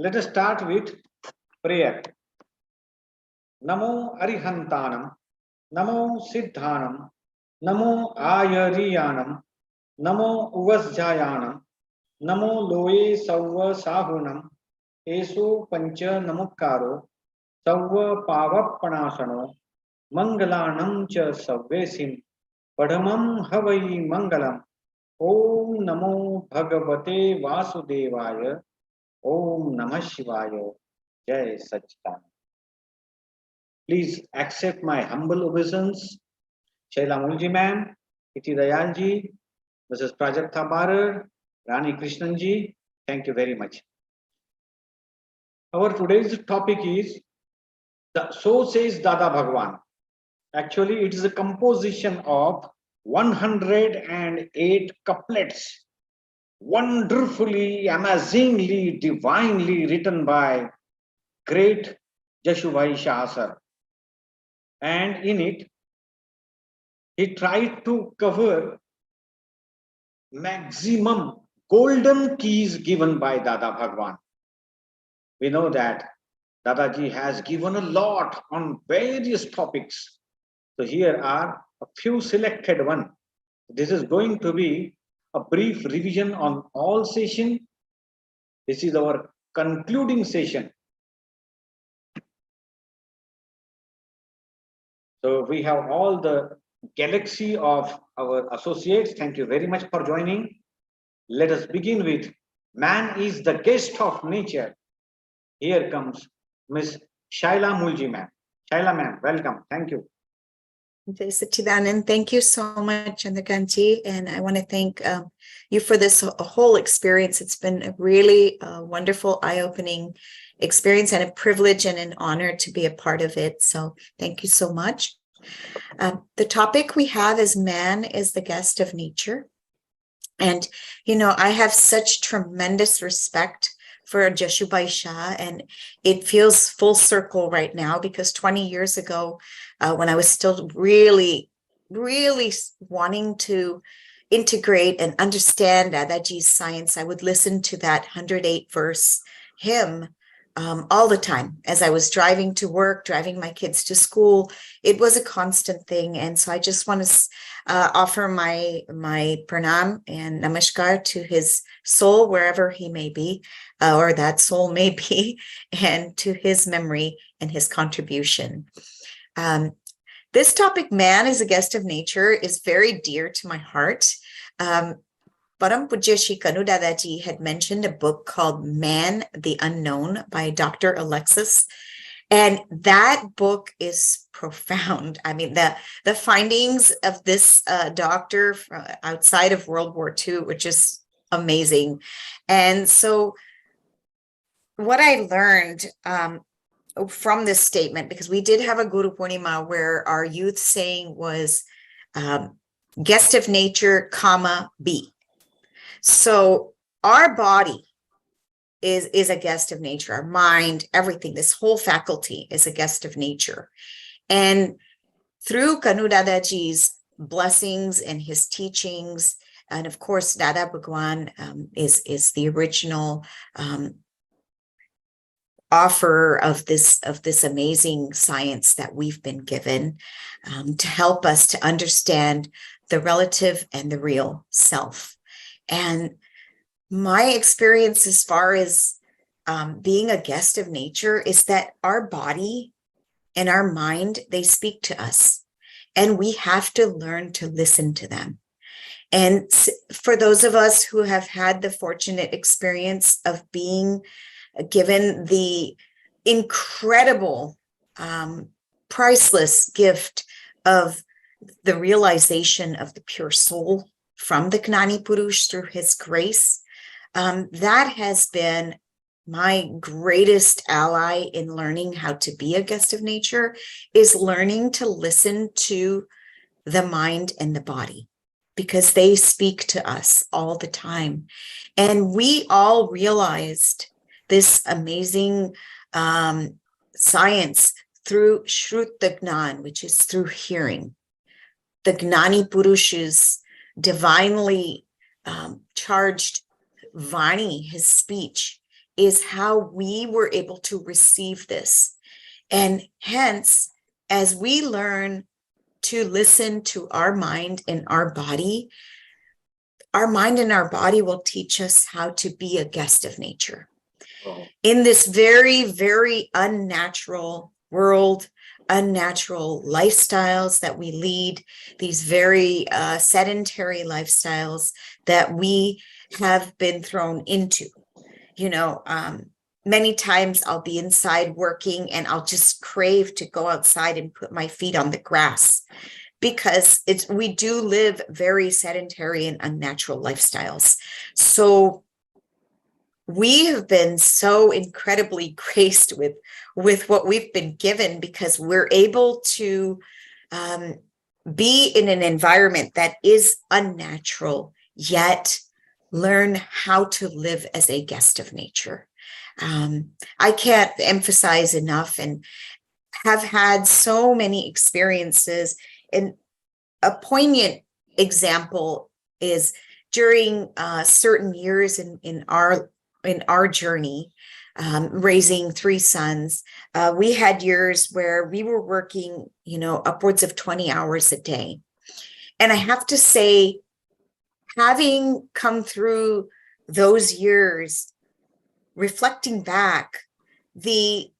Let us start with prayer. Namo Arihantanam, Namo Siddhanam, Namo Ayariyanam, Namo Uvasjayanam, Namo Loe Sauva Sahunam, Eso Pancha Namukkaro, Sauva Pavappanasano, Mangalanam Cha Savvesim, Padamam Havai Mangalam, Om Namo Bhagavate Vasudevaya, Om Namah Shivaya, Jai Satchidanand. Please accept my humble obeisance. SHYLA MULJI ma'am, Iti Dayal ji, Mrs. Prajakta Barar, Rani KRISHNAN ji, thank you very much. Our today's topic is, so says Dada Bhagwan. Actually, it is a composition of 108 couplets, wonderfully, amazingly, divinely written by great Jashubai Shah sir. And in it, he tried to cover maximum golden keys given by Dada Bhagwan. We know that Dadaji has given a lot on various topics. So here are a few selected ones. This is going to be a brief revision on all session. This is our concluding session. So we have all the galaxy of our associates. Thank you very much for joining. Let us begin with man is the guest of nature. Here comes Miss SHYLA MULJI ma'am. SHYLA ma'am, welcome. Thank you. Jai Satchidanand, thank you so much, Chandrakant, and I want to thank you for this whole experience. It's been a really wonderful, eye-opening experience and a privilege and an honor to be a part of it. So thank you so much. The topic we have is man is the guest of nature. And, you know, I have such tremendous respect for Jashubai Shah, and it feels full circle right now because 20 years ago, when I was still really wanting to integrate and understand Dadaji's science, I would listen to that 108 verse hymn all the time as I was driving to work, driving my kids to school. It was a constant thing. And so I just want to offer my pranam and namaskar to his soul, wherever he may be, or that soul may be, and to his memory and his contribution. This topic, man is a guest of nature, is very dear to my heart. Param Pujya Shri Kanu Dadaji had mentioned a book called Man the Unknown by Dr. Alexis. And that book is profound. I mean, the findings of this doctor outside of World War II, which is amazing. And so what I learned from this statement, because we did have a Guru Purnima where our youth saying was guest of nature, comma, be. So our body is a guest of nature, our mind, everything, this whole faculty is a guest of nature. And through Kanu Dadaji's blessings and his teachings, and of course, Dada Bhagwan is the original offer of this amazing science that we've been given to help us to understand the relative and the real self. And my experience as far as being a guest of nature is that our body and our mind, they speak to us, and we have to learn to listen to them. And for those of us who have had the fortunate experience of being given the incredible, priceless gift of the realization of the pure soul from the Gnani Purush through his grace, that has been my greatest ally in learning how to be a guest of nature, is learning to listen to the mind and the body, because they speak to us all the time. And we all realized this amazing science through Shruta Gnan, which is through hearing. The Gnani Purush's divinely charged Vani, his speech, is how we were able to receive this. And hence, as we learn to listen to our mind and our body will teach us how to be a guest of nature. Oh. In this very, very unnatural world, unnatural lifestyles that we lead, these very sedentary lifestyles that we have been thrown into. You know, many times I'll be inside working and I'll just crave to go outside and put my feet on the grass, because we do live very sedentary and unnatural lifestyles. So we have been so incredibly graced with what we've been given, because we're able to be in an environment that is unnatural, yet learn how to live as a guest of nature. I can't emphasize enough, and have had so many experiences. And a poignant example is during certain years in our journey, raising 3 sons, we had years where we were working, you know, upwards of 20 hours a day. And I have to say, having come through those years, reflecting back, the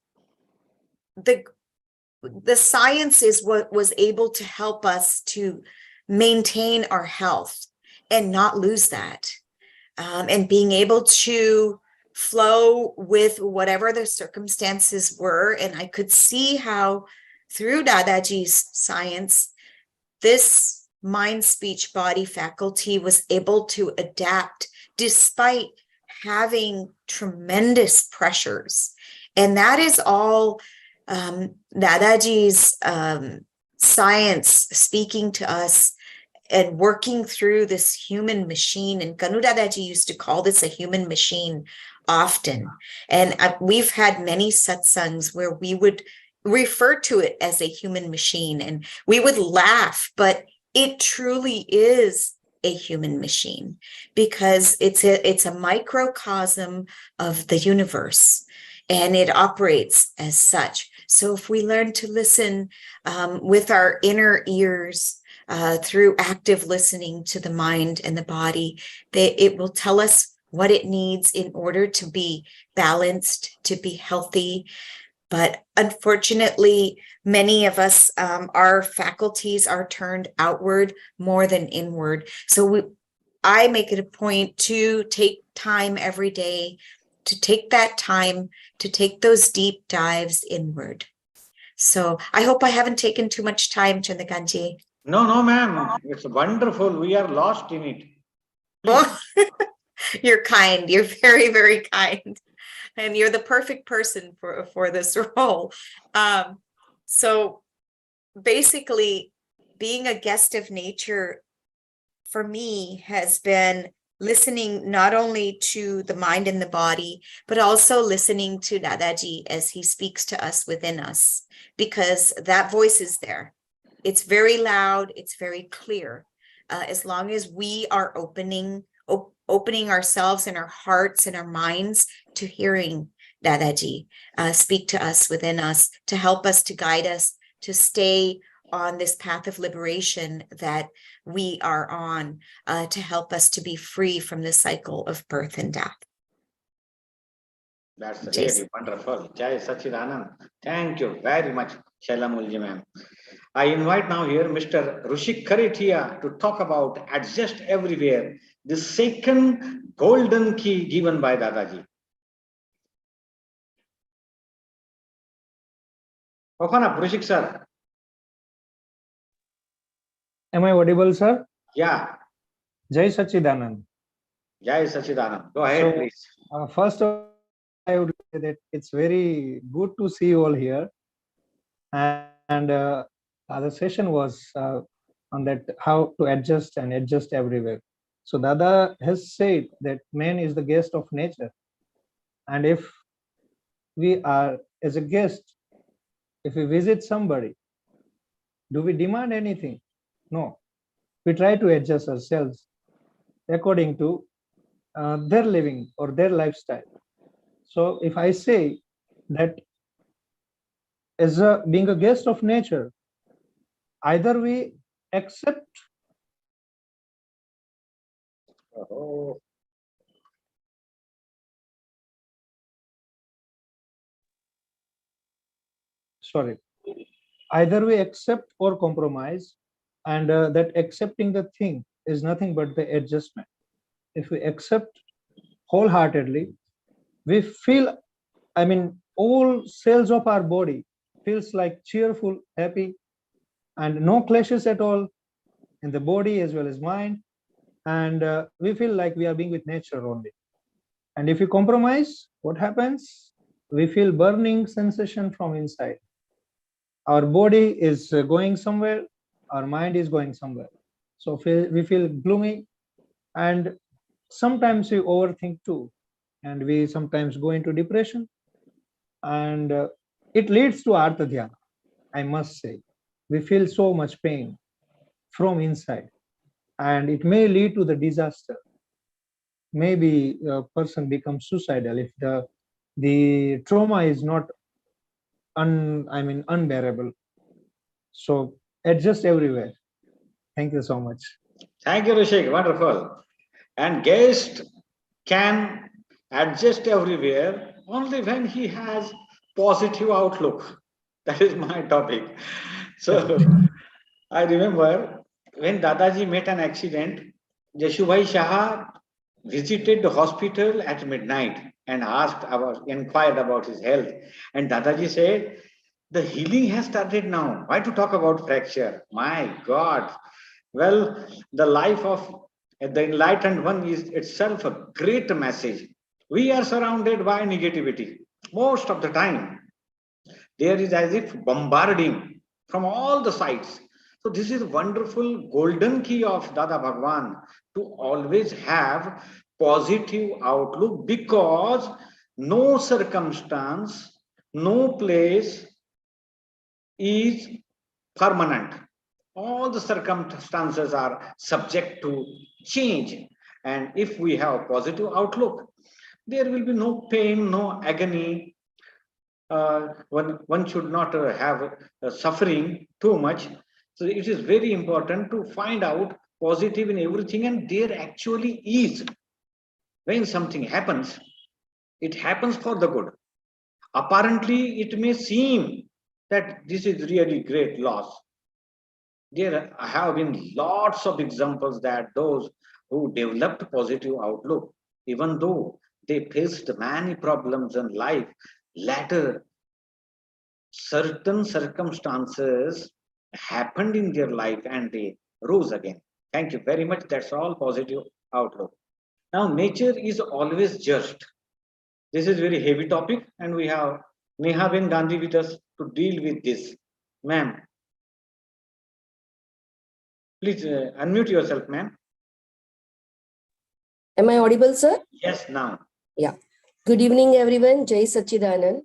science is what was able to help us to maintain our health and not lose that. And being able to flow with whatever the circumstances were. And I could see how through Dadaji's science, this mind, speech, body faculty was able to adapt despite having tremendous pressures. And that is all Dadaji's science speaking to us and working through this human machine. And Kanu Dadaji used to call this a human machine often. And we've had many satsangs where we would refer to it as a human machine, and we would laugh, but it truly is a human machine, because it's a microcosm of the universe, and it operates as such. So if we learn to listen with our inner ears, through active listening to the mind and the body, it will tell us what it needs in order to be balanced, to be healthy. But unfortunately, many of us, our faculties are turned outward more than inward. So I make it a point to take time every day, to take that time, to take those deep dives inward. So I hope I haven't taken too much time, Chandrakantji. No, ma'am. It's wonderful. We are lost in it. Oh, you're kind. You're very, very kind. And you're the perfect person for this role. So basically, being a guest of nature for me has been listening not only to the mind and the body, but also listening to Dadaji as he speaks to us within us, because that voice is there. It's very loud. It's very clear. As long as we are opening ourselves and our hearts and our minds to hearing Dadaji speak to us within us, to help us, to guide us, to stay on this path of liberation that we are on, to help us to be free from the cycle of birth and death. That's really wonderful. Jai Sachidanand. Thank you very much, SHYLA MULJI ma'am. I invite now here Mr. RUSHIK KARETIYA to talk about Adjust Everywhere, the second golden key given by Dadaji. Open up, RUSHIK sir. Am I audible, sir? Yeah. Jai Sachidanand. Jai Sachidanand. Go ahead, please. First of all, I would say that it's very good to see you all here. And the session was on that how to adjust and adjust everywhere. So Dada has said that man is the guest of nature. And if we are as a guest, if we visit somebody, do we demand anything? No. We try to adjust ourselves according to their living or their lifestyle. So if I say that as being a guest of nature, either we accept, Oh, sorry, either we accept or compromise, and that accepting the thing is nothing but the adjustment. If we accept wholeheartedly, we feel, I mean, all cells of our body feels like cheerful, happy, and no clashes at all in the body as well as mind. And we feel like we are being with nature only. And if you compromise, what happens? We feel burning sensation from inside. Our body is going somewhere, our mind is going somewhere. So we feel gloomy, and sometimes we overthink too, and we sometimes go into depression, and it leads to artha dhyana, I must say. We feel so much pain from inside, and it may lead to the disaster. Maybe a person becomes suicidal if the trauma is not unbearable. So adjust everywhere. Thank you so much. thank you, Rushik. Wonderful. And guest can adjust everywhere only when he has positive outlook. That is my topic. So I remember when Dadaji met an accident, Jashubhai Shah visited the hospital at midnight and inquired about his health. And Dadaji said, the healing has started now. Why to talk about fracture? My God. Well, the life of the enlightened one is itself a great message. We are surrounded by negativity most of the time. There is as if bombarding from all the sides. So this is wonderful golden key of Dada Bhagwan to always have positive outlook, because no circumstance, no place is permanent. All the circumstances are subject to change. And if we have positive outlook, there will be no pain, no agony. One should not have suffering too much. So it is very important to find out positive in everything, and there actually is. When something happens, it happens for the good. Apparently, it may seem that this is really great loss. There have been lots of examples that those who developed positive outlook, even though they faced many problems in life, later certain circumstances happened in their life and they rose again. Thank you very much. That's all positive outlook. Now, nature is always just. This is very heavy topic, and we have NEHABEN Gandhi with us to deal with this. Ma'am, please unmute yourself, ma'am. Am I audible, sir? Yes, now. Yeah. Good evening, everyone. Jai Sachidanand.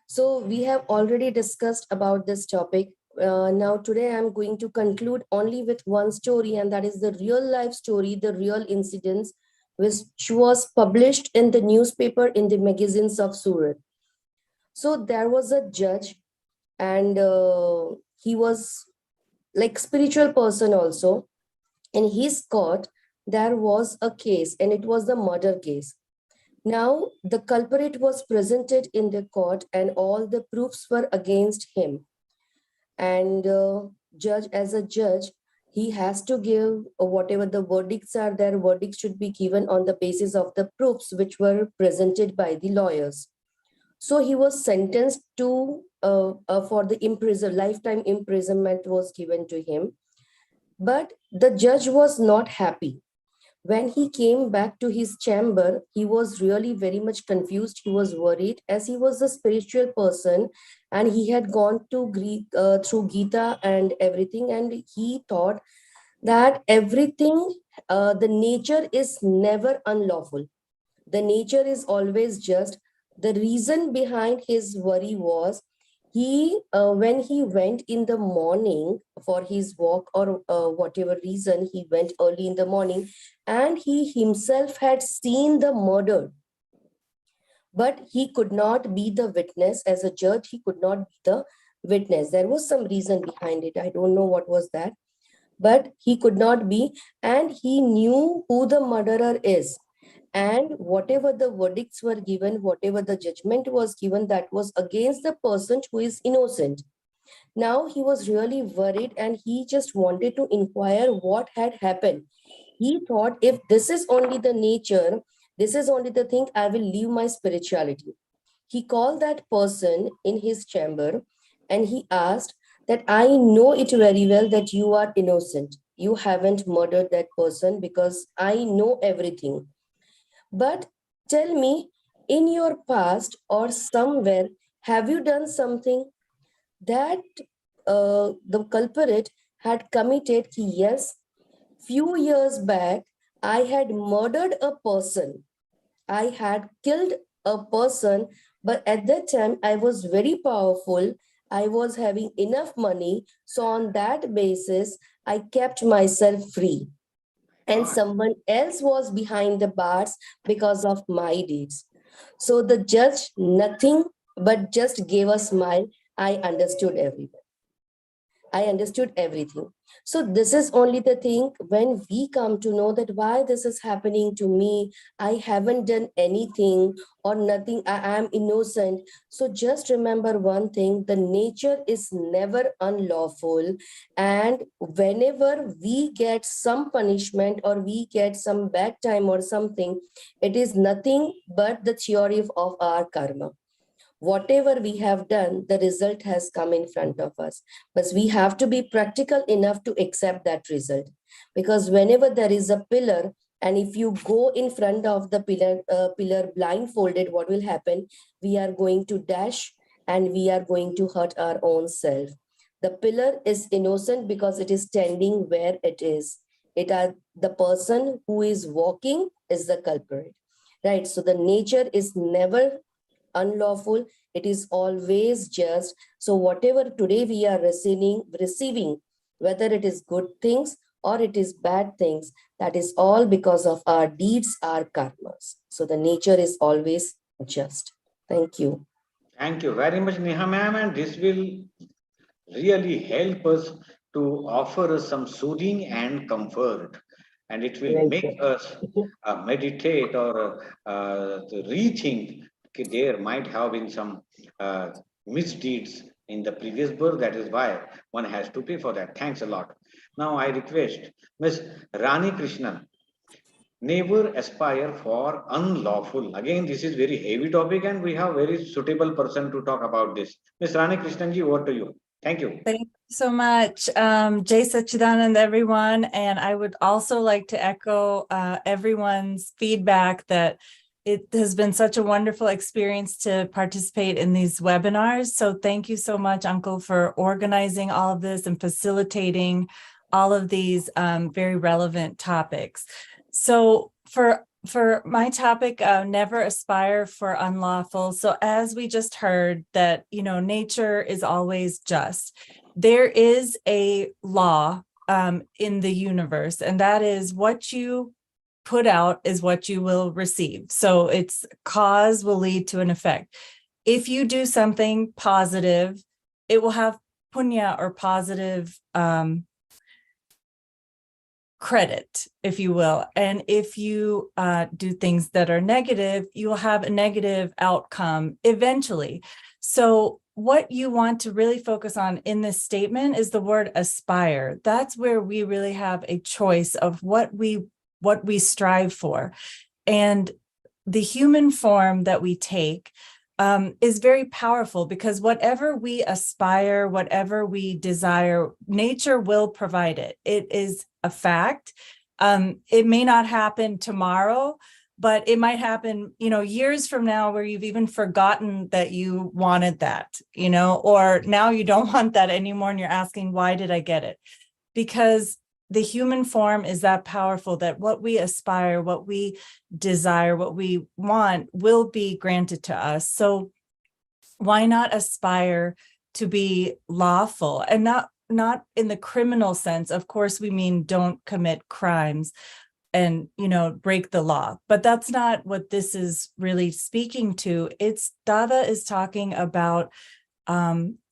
So we have already discussed about this topic. Now today I'm going to conclude only with one story, and that is the real life story, the real incidents, which was published in the newspaper, in the magazines of Surat. So there was a judge, and he was like spiritual person also. In his court, there was a case, and it was the murder case. Now, the culprit was presented in the court, and all the proofs were against him. And judge, as a judge, he has to give whatever the verdicts are there. Verdicts should be given on the basis of the proofs which were presented by the lawyers. So he was sentenced to for the lifetime imprisonment was given to him. But the judge was not happy. When he came back to his chamber, he was really very much confused. He was worried, as he was a spiritual person and he had gone to through Gita and everything. And he thought that everything, the nature is never unlawful. The nature is always just. The reason behind his worry was when he went in the morning for his walk, or whatever reason, he went early in the morning and he himself had seen the murder. but he could not be the witness. As a judge, he could not be the witness. There was some reason behind it. I don't know what was that, but he could not be, and he knew who the murderer is. And whatever the verdicts were given, whatever the judgment was given, that was against the person who is innocent. Now he was really worried, and he just wanted to inquire what had happened. He thought, if this is only the nature, this is only the thing, I will leave my spirituality. He called that person in his chamber and he asked that, I know it very well that you are innocent. You haven't murdered that person because I know everything. But tell me, in your past or somewhere, have you done something that the culprit had committed? Yes, few years back, I had murdered a person. I had killed a person, but at that time I was very powerful. I was having enough money. So on that basis, I kept myself free. And someone else was behind the bars because of my deeds. So the judge, nothing but just gave a smile. I understood everything. I understood everything. So this is only the thing, when we come to know that why this is happening to me, I haven't done anything or nothing, I am innocent. So just remember one thing, the nature is never unlawful. And whenever we get some punishment or we get some bad time or something, it is nothing but the theory of our karma. Whatever we have done, the result has come in front of us. But we have to be practical enough to accept that result. Because whenever there is a pillar, and if you go in front of the pillar blindfolded, what will happen? We are going to dash and we are going to hurt our own self. The pillar is innocent because it is standing where it is. The person who is walking is the culprit, right? So the nature is never unlawful, it is always just. So whatever today we are receiving, whether it is good things or it is bad things, that is all because of our deeds, our karmas. So the nature is always just. Thank you. Thank you very much, Neha ma'am, and this will really help us to offer us some soothing and comfort, and it will make us meditate or to rethink. Okay, there might have been some misdeeds in the previous birth, that is why one has to pay for that. Thanks a lot. Now I request Ms. Rani Krishnan, never aspire for unlawful. Again, this is very heavy topic and we have very suitable person to talk about this. Ms. Rani Krishnan ji, over to you. Thank you. Thank you so much, Jai Sachidanand, everyone. And I would also like to echo everyone's feedback that it has been such a wonderful experience to participate in these webinars. So thank you so much, Uncle, for organizing all of this and facilitating all of these very relevant topics. So for my topic, never aspire for unlawful. So as we just heard that, nature is always just. There is a law in the universe, and that is what you put out is what you will receive. So it's cause will lead to an effect. If you do something positive, it will have punya or positive credit, if you will. And if you do things that are negative, you will have a negative outcome eventually. So what you want to really focus on in this statement is the word aspire. That's where we really have a choice of what we strive for. And the human form that we take is very powerful, because whatever we aspire, whatever we desire, nature will provide it. It is a fact. It may not happen tomorrow, but it might happen, years from now, where you've even forgotten that you wanted that, or now you don't want that anymore and you're asking, why did I get it? Because the human form is that powerful that what we aspire, what we desire, what we want will be granted to us. So why not aspire to be lawful, and not in the criminal sense? Of course, we mean don't commit crimes. and, break the law. But that's not what this is really speaking to. Dada is talking about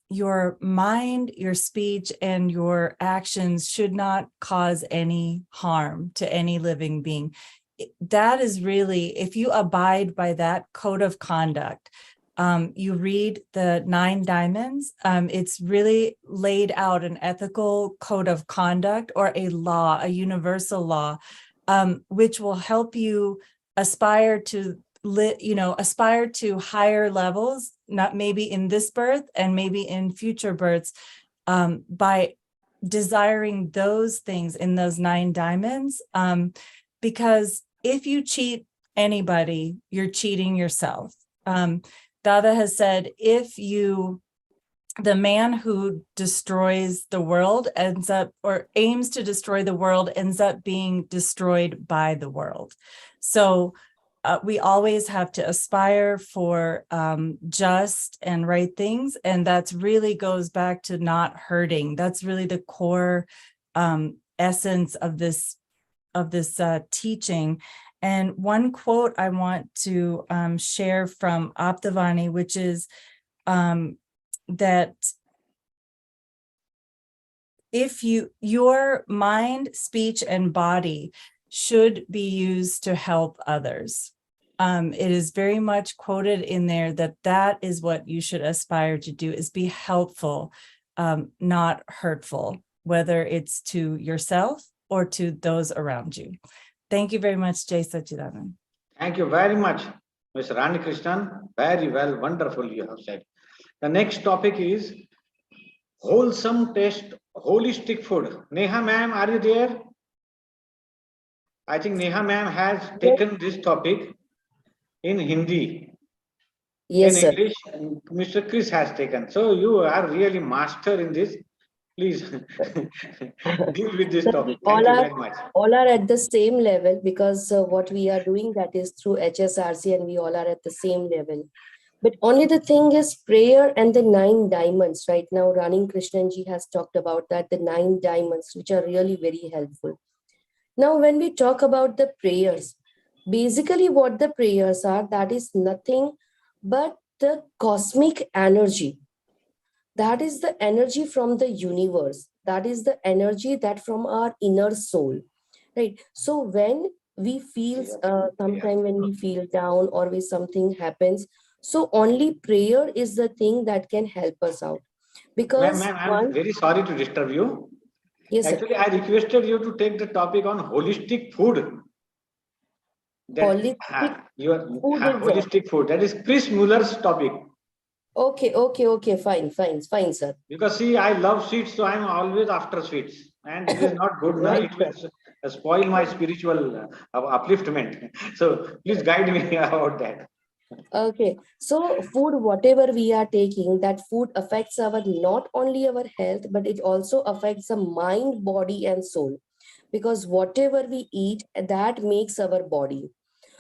your mind, your speech, and your actions should not cause any harm to any living being. That is really, if you abide by that code of conduct, you read the 9 diamonds, it's really laid out an ethical code of conduct or a law, a universal law, which will help you aspire to aspire to higher levels, not maybe in this birth and maybe in future births, by desiring those things in those 9 diamonds. Because if you cheat anybody, you're cheating yourself. Dada has said, the man who destroys the world ends up, or aims to destroy the world, ends up being destroyed by the world. So we always have to aspire for just and right things. And that's really goes back to not hurting. That's really the core essence of this teaching. And one quote I want to share from Aptavani, which is that if your mind, speech, and body should be used to help others. It is very much quoted in there that is what you should aspire to do, is be helpful, not hurtful, whether it's to yourself or to those around you. Thank you very much, Jai Sachidanand. Thank you very much, Ms. Rani Krishnan. Very well, wonderful you have said. The next topic is wholesome taste, holistic food. Neha ma'am, are you there? I think Neha ma'am has taken this topic in Hindi. Yes, in sir. English, Mr. Chris has taken. So you are really master in this. Please deal with this topic. Thank you very much. All are at the same level, because what we are doing, that is through HSRC, and we all are at the same level. But only the thing is prayer and the 9 diamonds. Right now, Rani Krishnan ji has talked about that, the 9 diamonds, which are really very helpful. Now, when we talk about the prayers, basically what the prayers are, that is nothing but the cosmic energy. That is the energy from the universe. That is the energy that from our inner soul, right? So when we feel, sometime when we feel down or when something happens, so only prayer is the thing that can help us out. Because Ma'am, I'm very sorry to disturb you. Yes, actually, I requested you to take the topic on holistic food. Holistic food. That is Chris Muller's topic. Okay, fine, sir. Because see, I love sweets, so I'm always after sweets, and it is not good. Right, it will spoil my spiritual upliftment. So please guide me about that. Okay, so food, whatever we are taking, that food affects not only our health, but it also affects the mind, body, and soul. Because whatever we eat, that makes our body.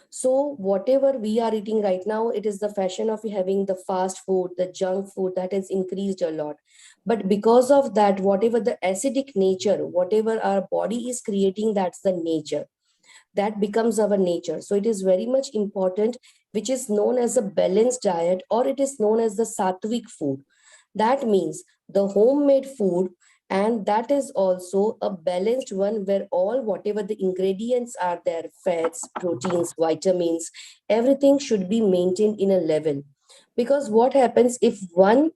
So whatever we are eating right now, it is the fashion of having the fast food, the junk food, that has increased a lot. But because of that, whatever the acidic nature, whatever our body is creating, that's the nature. That becomes our nature. So it is very much important, which is known as a balanced diet, or it is known as the sattvic food. That means the homemade food, and that is also a balanced one, where all whatever the ingredients are there, fats, proteins, vitamins, everything should be maintained in a level. Because what happens if one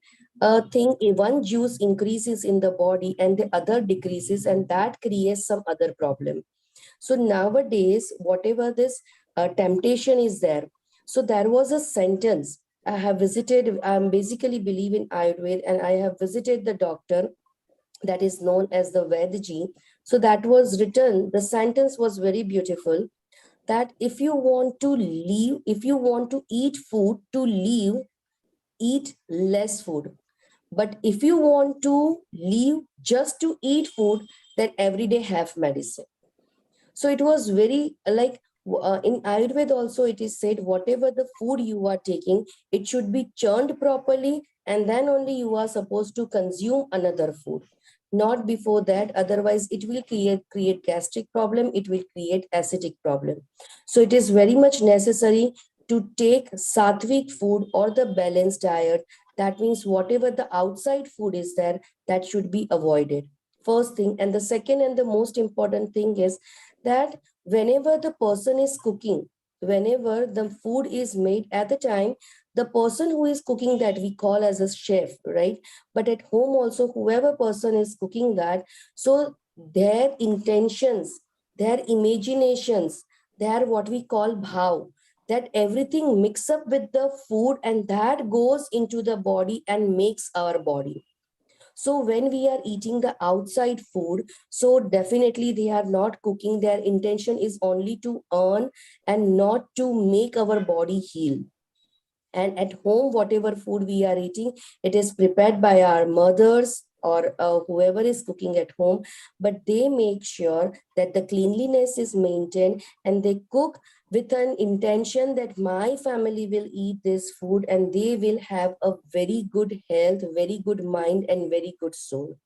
juice increases in the body and the other decreases, and that creates some other problem. So nowadays, whatever this temptation is there, so there was a sentence I have visited. I basically believe in Ayurveda, and I have visited the doctor that is known as the Vedji. So that was written, the sentence was very beautiful, that if you want to live, if you want to eat food to live, eat less food. But if you want to live just to eat food, then every day have medicine. So it was very like in Ayurveda also it is said, whatever the food you are taking, it should be churned properly, and then only you are supposed to consume another food. not before that. Otherwise, it will create gastric problem. It will create acidic problem. So it is very much necessary to take sattvic food or the balanced diet. That means whatever the outside food is there, that should be avoided. First thing. And the second and the most important thing is that whenever the person is cooking, whenever the food is made at the time, the person who is cooking, that we call as a chef, right? But at home also, whoever person is cooking that, so their intentions, their imaginations, their what we call bhav, that everything mix up with the food and that goes into the body and makes our body. So when we are eating the outside food, so definitely they are not cooking. Their intention is only to earn and not to make our body heal. And at home, whatever food we are eating, it is prepared by our mothers or whoever is cooking at home, but they make sure that the cleanliness is maintained and they cook with an intention that my family will eat this food and they will have a very good health, very good mind, and very good soul.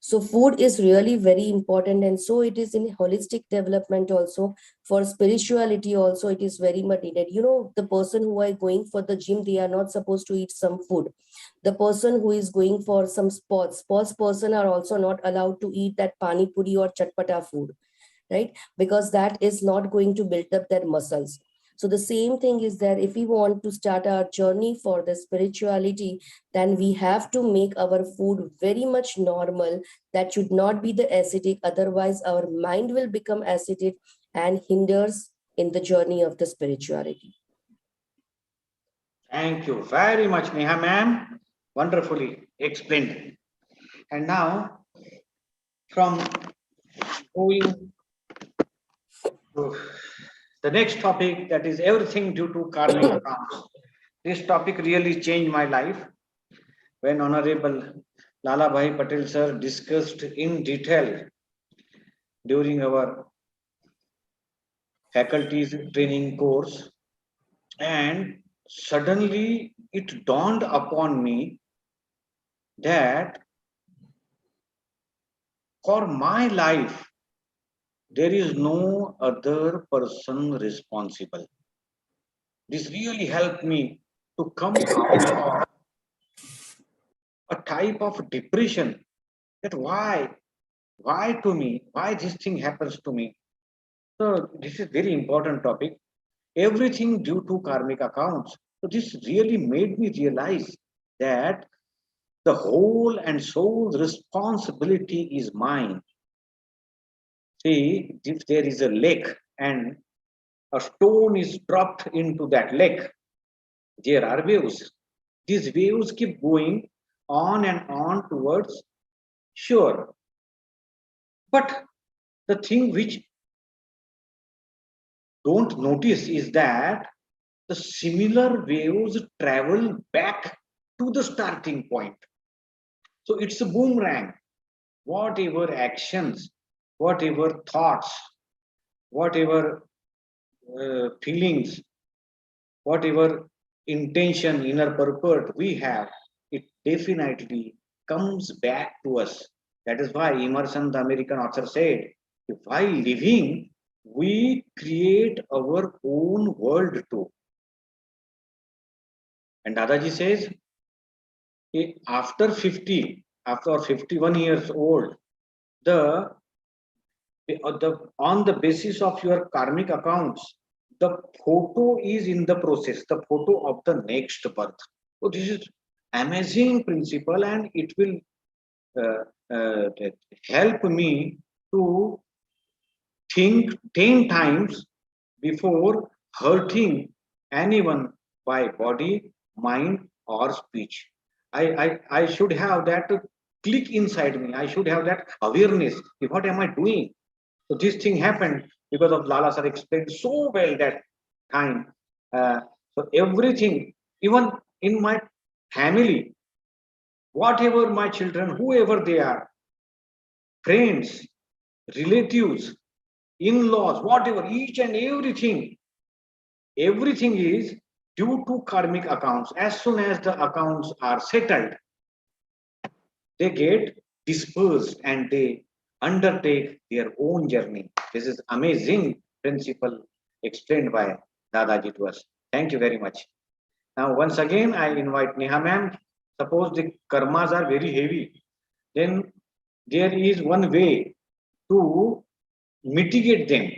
So food is really very important, and so it is in holistic development also. For spirituality also, it is very much needed. You know, the person who are going for the gym, they are not supposed to eat some food. The person who is going for some sports person are also not allowed to eat that pani puri or chatpata food, right? Because that is not going to build up their muscles. So the same thing is that if we want to start our journey for the spirituality, then we have to make our food very much normal. That should not be the acidic. Otherwise, our mind will become acidic and hinders in the journey of the spirituality. Thank you very much, Neha ma'am. Wonderfully explained. And now, from going to the next topic, that is everything due to karmic accounts. This topic really changed my life when Honorable Lala Bhai Patel sir discussed in detail during our faculties training course, and suddenly it dawned upon me that for my life there is no other person responsible. This really helped me to come out of a type of depression, that why to me, why this thing happens to me. So this is very important topic, everything due to karmic accounts. So this really made me realize that the whole and sole responsibility is mine. See, if there is a lake and a stone is dropped into that lake, there are waves. These waves keep going on and on towards shore. But the thing which don't notice is that the similar waves travel back to the starting point. So it's a boomerang. Whatever actions, whatever thoughts, whatever feelings, whatever intention, inner purport we have, it definitely comes back to us. That is why Emerson, the American author, said, while living, we create our own world too. And Dadaji says, after 50, after 51 years old, on the basis of your karmic accounts, the photo is in the process, the photo of the next birth. So this is amazing principle, and it will help me to think 10 times before hurting anyone by body, mind, or speech. I should have that click inside me. I should have that awareness. What am I doing? So this thing happened because of Lala sir explained so well that time. So everything, even in my family, whatever my children, whoever they are, friends, relatives, in-laws, whatever, each and everything is due to karmic accounts. As soon as the accounts are settled, they get dispersed and they undertake their own journey. This is amazing principle explained by Dadaji to us. Thank you very much. Now, once again, I invite Neha ma'am. Suppose the karmas are very heavy, then there is one way to mitigate them.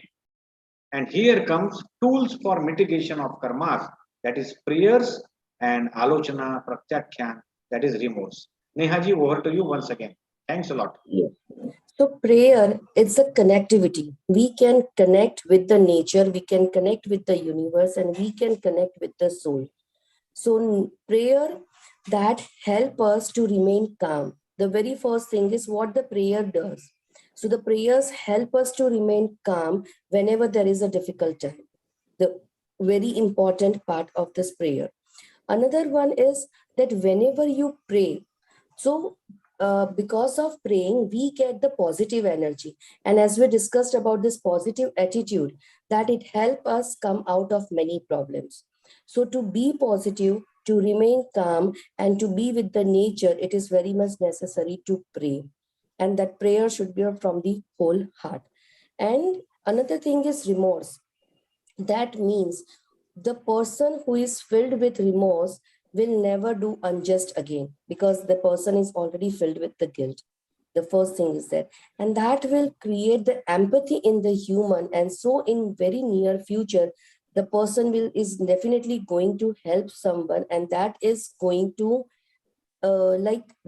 And here comes tools for mitigation of karmas, that is prayers and alochana, pratyakyan, that is remorse. Nehaji, over to you once again. Thanks a lot. Yeah. So prayer is a connectivity. We can connect with the nature, we can connect with the universe, and we can connect with the soul. So prayer that help us to remain calm. The very first thing is what the prayer does. So the prayers help us to remain calm whenever there is a difficult time. The very important part of this prayer. Another one is that whenever you pray, so because of praying, we get the positive energy. And as we discussed about this positive attitude, that it helps us come out of many problems. So to be positive, to remain calm, and to be with the nature, it is very much necessary to pray. And that prayer should be from the whole heart. And another thing is remorse. That means the person who is filled with remorse will never do unjust again, because the person is already filled with the guilt. The first thing is that, and that will create the empathy in the human. And so in very near future, the person is definitely going to help someone, and that is going to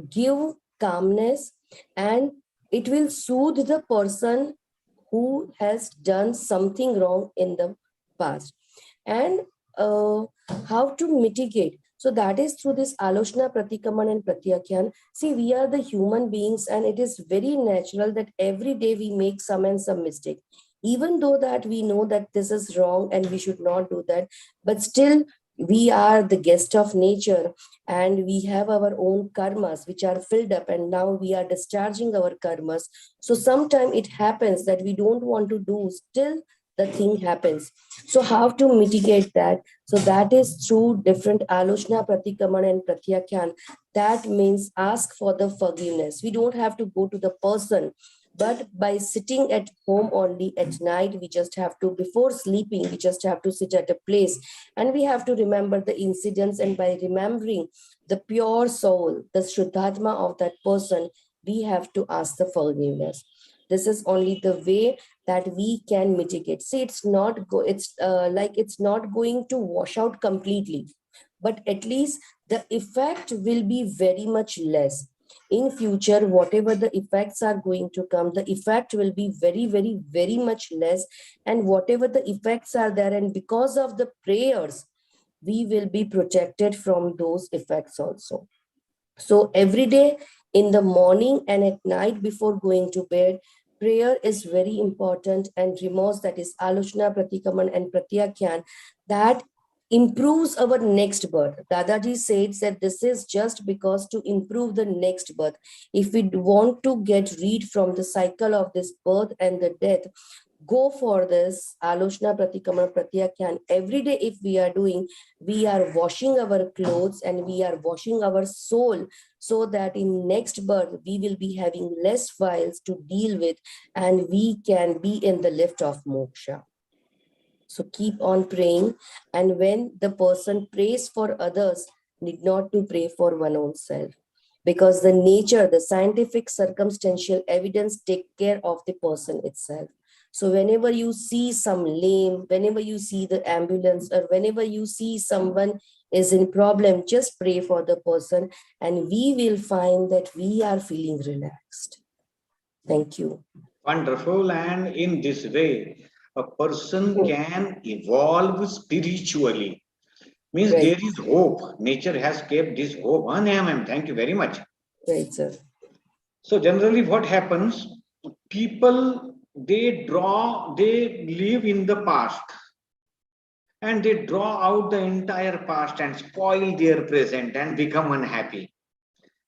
give calmness, and it will soothe the person who has done something wrong in the past. And how to mitigate? So that is through this Alochana, Pratikaman and Pratyakyan. See, we are the human beings, and it is very natural that every day we make some mistake. Even though that we know that this is wrong and we should not do that, but still we are the guest of nature, and we have our own karmas which are filled up, and now we are discharging our karmas. So sometimes it happens that we don't want to do, still the thing happens. So how to mitigate that? So that is through different Alochana, Pratikaman and Pratyakyan. That means ask for the forgiveness. We don't have to go to the person, but by sitting at home only at night, we just have to, before sleeping, we just have to sit at a place, and we have to remember the incidents. And by remembering the pure soul, the Shuddhatma of that person, we have to ask the forgiveness. This is only the way that we can mitigate. See, it's not going to wash out completely, but at least the effect will be very much less. In future, whatever the effects are going to come, the effect will be very, very, very much less. And whatever the effects are there, and because of the prayers, we will be protected from those effects also. So every day in the morning and at night before going to bed, prayer is very important. And remorse, that is Alochana, Pratikaman and Pratyakyan, that improves our next birth. Dadaji says that this is just because to improve the next birth. If we want to get rid from the cycle of this birth and the death, go for this Alochana, Pratikaman, Pratyakyan. Every day if we are doing, we are washing our clothes and we are washing our soul, so that in next birth we will be having less files to deal with, and we can be in the lift of moksha. So keep on praying, and when the person prays for others, need not to pray for one own self, because the nature, the scientific circumstantial evidence take care of the person itself. So whenever you see some lame, whenever you see the ambulance, or whenever you see someone is in problem, just pray for the person, and we will find that we are feeling relaxed. Thank you. Wonderful. And in this way, a person can evolve spiritually. Means Right. there is hope. Nature has kept this hope. Ma'am, thank you very much. Right, sir. So generally what happens, people, they live in the past, and they draw out the entire past and spoil their present and become unhappy.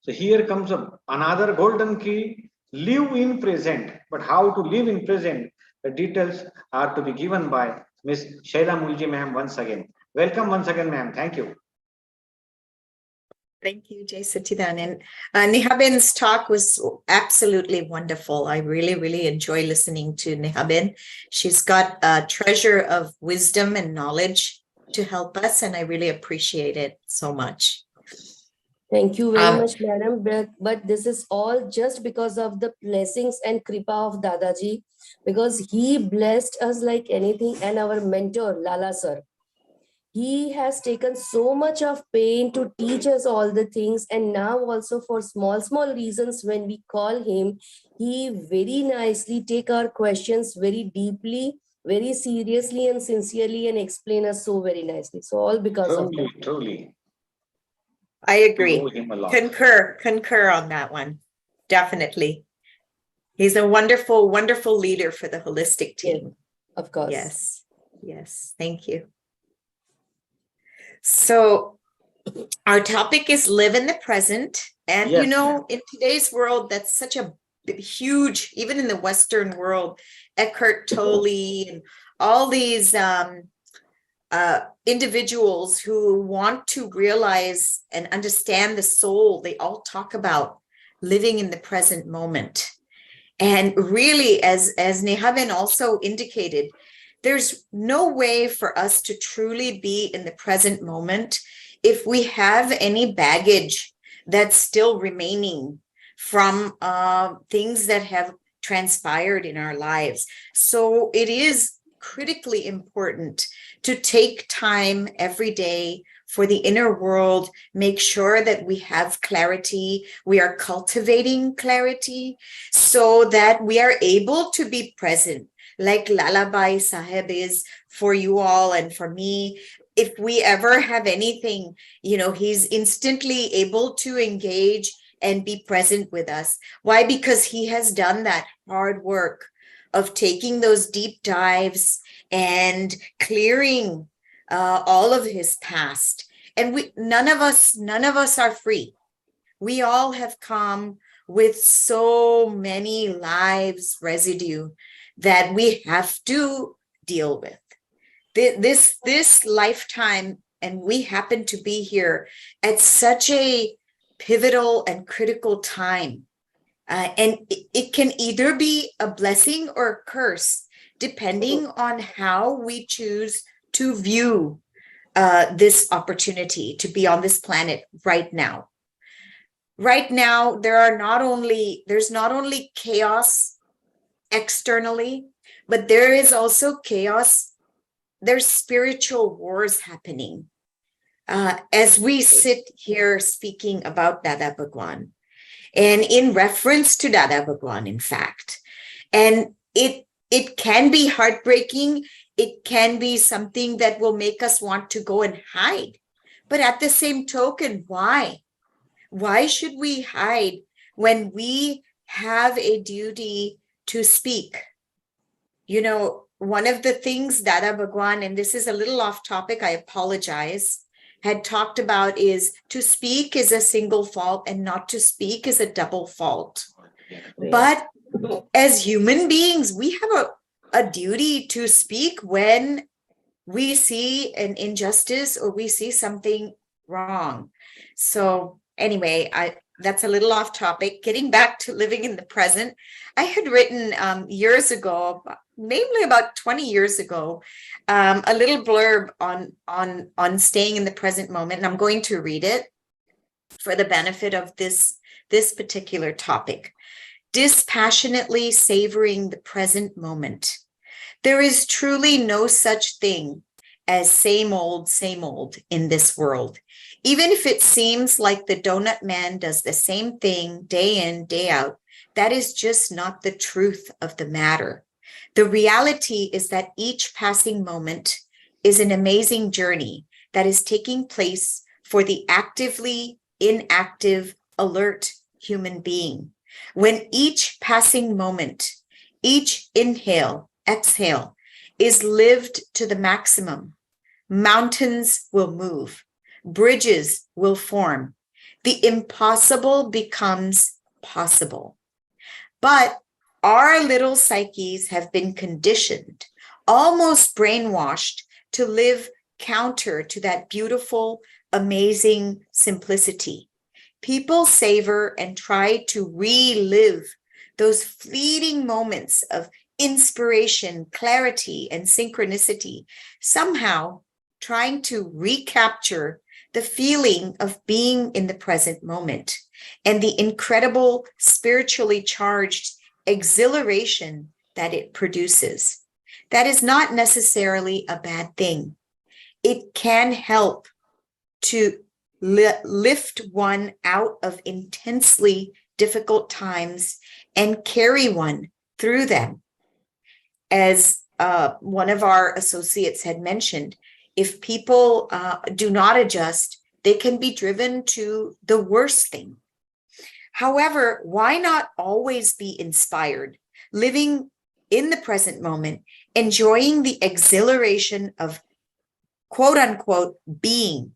So here comes another golden key: live in present. But how to live in present? The details are to be given by Miss SHYLA Mulji ma'am once again. Welcome once again, ma'am. Thank you. Thank you, Jay Satchidanand. Nehaben's talk was absolutely wonderful. I really, really enjoy listening to Nehaben. She's got a treasure of wisdom and knowledge to help us, and I really appreciate it so much. Thank you very much, madam. But this is all just because of the blessings and kripa of Dadaji, because he blessed us like anything, and our mentor, Lala sir. He has taken so much of pain to teach us all the things, and now also for small reasons when we call him, he very nicely take our questions very deeply, very seriously and sincerely, and explain us so very nicely. So all because of that. Truly. I agree. We owe him a lot. Concur on that one. Definitely. He's a wonderful, wonderful leader for the holistic team. Of course. Yes. Yes. Thank you. So our topic is live in the present. And, Yes. you know, in today's world, that's such a huge, even in the Western world, Eckhart Tolle and all these individuals who want to realize and understand the soul, they all talk about living in the present moment. And really, as Nehaben also indicated, there's no way for us to truly be in the present moment if we have any baggage that's still remaining from things that have transpired in our lives. So it is critically important to take time every day for the inner world, make sure that we have clarity, we are cultivating clarity so that we are able to be present, like Lalabai Sahib is for you all and for me. If we ever have anything, you know, he's instantly able to engage and be present with us. Why? Because he has done that hard work of taking those deep dives and clearing all of his past. And none of us are free. We all have come with so many lives residue that we have to deal with. This lifetime, and we happen to be here at such a pivotal and critical time. And it can either be a blessing or a curse, depending on how we choose to view this opportunity to be on this planet right now. Right now, there's not only chaos externally, but there is also chaos. There's spiritual wars happening. As we sit here speaking about Dada Bhagwan, and in reference to Dada Bhagwan, in fact, and it can be heartbreaking. It can be something that will make us want to go and hide. But at the same token, why? Why should we hide when we have a duty to speak? You know, one of the things Dada Bhagwan, and this is a little off topic, I apologize, had talked about is to speak is a single fault and not to speak is a double fault. But as human beings, we have a duty to speak when we see an injustice or we see something wrong. So anyway, that's a little off topic. Getting back to living in the present, I had written years ago, namely about 20 years ago, a little blurb on staying in the present moment, and I'm going to read it for the benefit of this particular topic. Dispassionately savoring the present moment. There is truly no such thing as same old in this world. Even if it seems like the donut man does the same thing day in, day out, that is just not the truth of the matter. The reality is that each passing moment is an amazing journey that is taking place for the actively inactive, alert human being. When each passing moment, each inhale, exhale is lived to the maximum, mountains will move, bridges will form, the impossible becomes possible. But our little psyches have been conditioned, almost brainwashed, to live counter to that beautiful, amazing simplicity. people savor and try to relive those fleeting moments of inspiration, clarity, and synchronicity, somehow trying to recapture the feeling of being in the present moment and the incredible spiritually charged exhilaration that it produces. That is not necessarily a bad thing. It can help to lift one out of intensely difficult times and carry one through them. As one of our associates had mentioned, if people do not adjust, they can be driven to the worst thing. However, why not always be inspired, living in the present moment, enjoying the exhilaration of quote unquote being?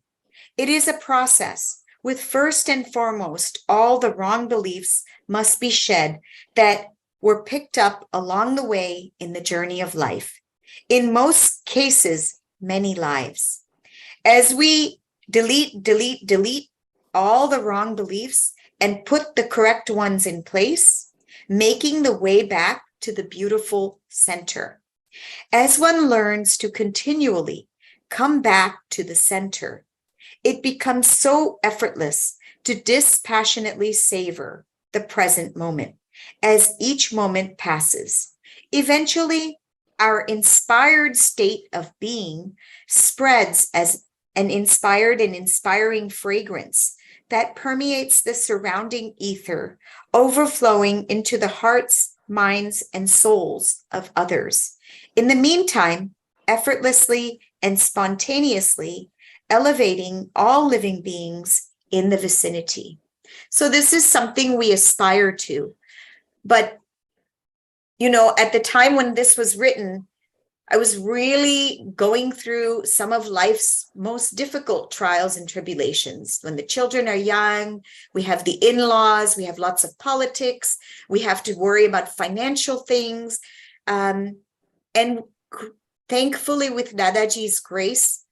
It is a process with first and foremost, all the wrong beliefs must be shed that were picked up along the way in the journey of life. In most cases, many lives. As we delete all the wrong beliefs and put the correct ones in place, making the way back to the beautiful center. As one learns to continually come back to the center, it becomes so effortless to dispassionately savor the present moment as each moment passes. Eventually, our inspired state of being spreads as an inspired and inspiring fragrance that permeates the surrounding ether, overflowing into the hearts, minds, and souls of others. In the meantime, effortlessly and spontaneously elevating all living beings in the vicinity. So this is something we aspire to. But, you know, at the time when this was written, I was really going through some of life's most difficult trials and tribulations. When the children are young, we have the in-laws, we have lots of politics, we have to worry about financial things. And thankfully, with Dadaji's grace,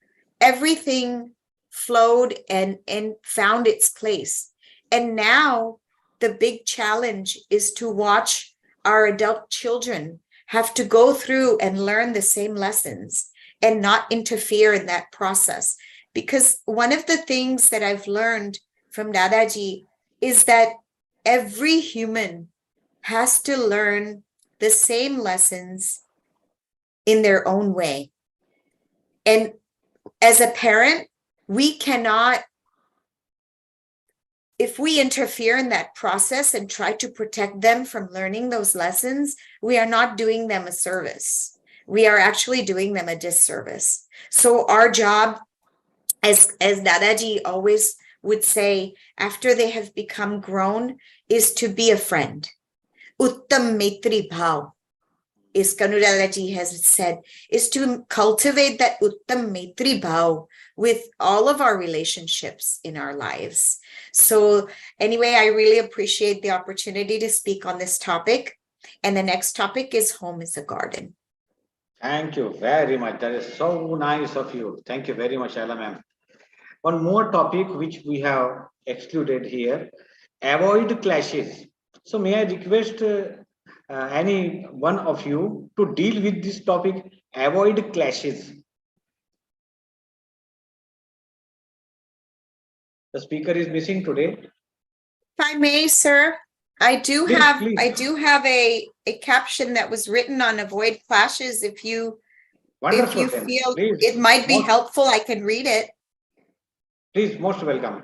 everything flowed and found its place. And now the big challenge is to watch our adult children have to go through and learn the same lessons and not interfere in that process. Because one of the things that I've learned from Dadaji is that every human has to learn the same lessons in their own way. And as a parent, we cannot, if we interfere in that process and try to protect them from learning those lessons, we are not doing them a service. We are actually doing them a disservice. So our job, as Dadaji always would say, after they have become grown, is to be a friend. Uttam Maitri Bhav, is Kanu Dadaji has said, is to cultivate that Uttam Maitri Bhav with all of our relationships in our lives. So anyway, I really appreciate the opportunity to speak on this topic. And the next topic is Home is a Garden. Thank you very much. That is so nice of you. Thank you very much, Ella ma'am. One more topic which we have excluded here, avoid clashes. So may I request any one of you to deal with this topic, avoid clashes. The speaker is missing today. If I may, sir, I do have a caption that was written on avoid clashes. If you Wonderful, feel please, it might be helpful, I can read it. Please, most welcome.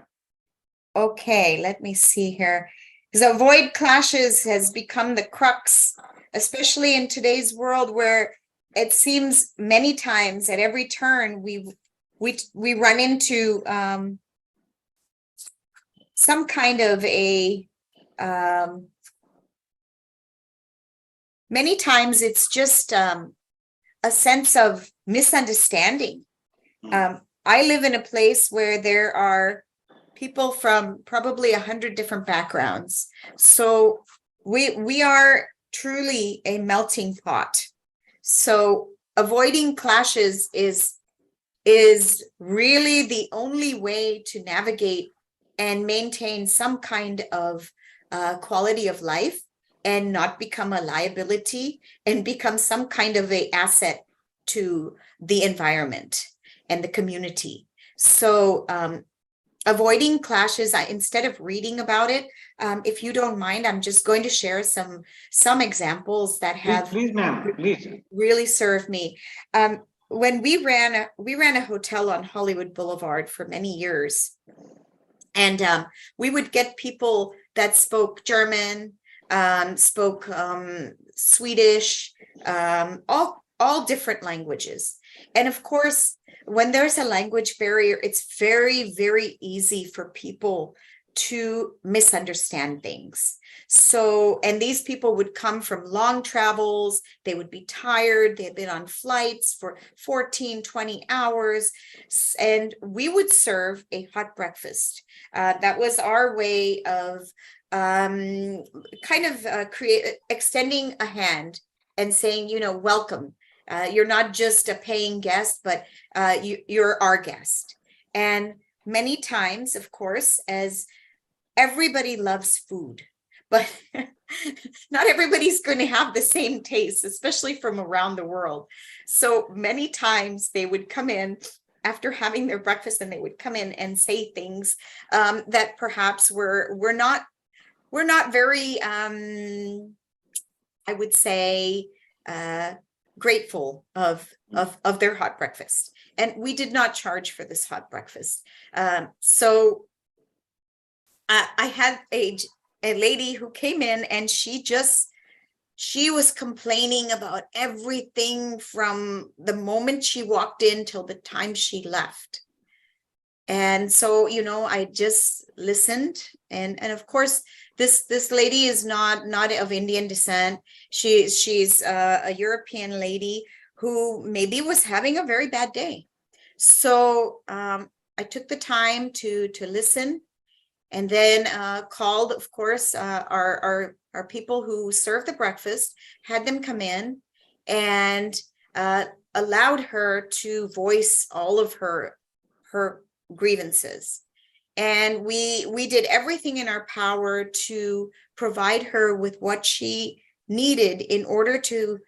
Okay, let me see here. Because avoid clashes has become the crux, especially in today's world where it seems many times at every turn we run into some kind of many times it's just a sense of misunderstanding. I live in a place where there are people from probably 100 different backgrounds. So we are truly a melting pot. So avoiding clashes is really the only way to navigate and maintain some kind of quality of life and not become a liability and become some kind of a asset to the environment and the community. So avoiding clashes, instead of reading about it, if you don't mind, I'm just going to share some examples that have Please, ma'am, please. really served me. When we ran a hotel on Hollywood Boulevard for many years, and we would get people that spoke German, spoke Swedish, all different languages. And of course, when there's a language barrier, it's very, very easy for people to misunderstand things. So, and these people would come from long travels, they would be tired, they had been on flights for 14, 20 hours, and we would serve a hot breakfast. That was our way of extending a hand and saying, you know, welcome. You're not just a paying guest, but you're our guest. And many times, of course, as everybody loves food, but not everybody's going to have the same taste, especially from around the world. So many times they would come in after having their breakfast, and they would come in and say things that perhaps were not very, I would say, grateful of their hot breakfast. And we did not charge for this hot breakfast. So I had a lady who came in, and she was complaining about everything from the moment she walked in till the time she left. And so, you know, I just listened, and of course, this lady is not of Indian descent. She's a European lady who maybe was having a very bad day. So I took the time to listen, and then called, of course, our people who serve the breakfast, had them come in, and allowed her to voice all of her grievances. And we did everything in our power to provide her with what she needed in order to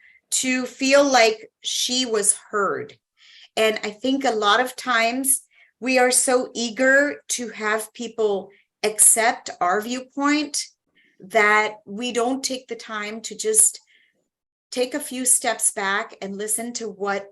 feel like she was heard. And I think a lot of times we are so eager to have people accept our viewpoint that we don't take the time to just take a few steps back and listen to what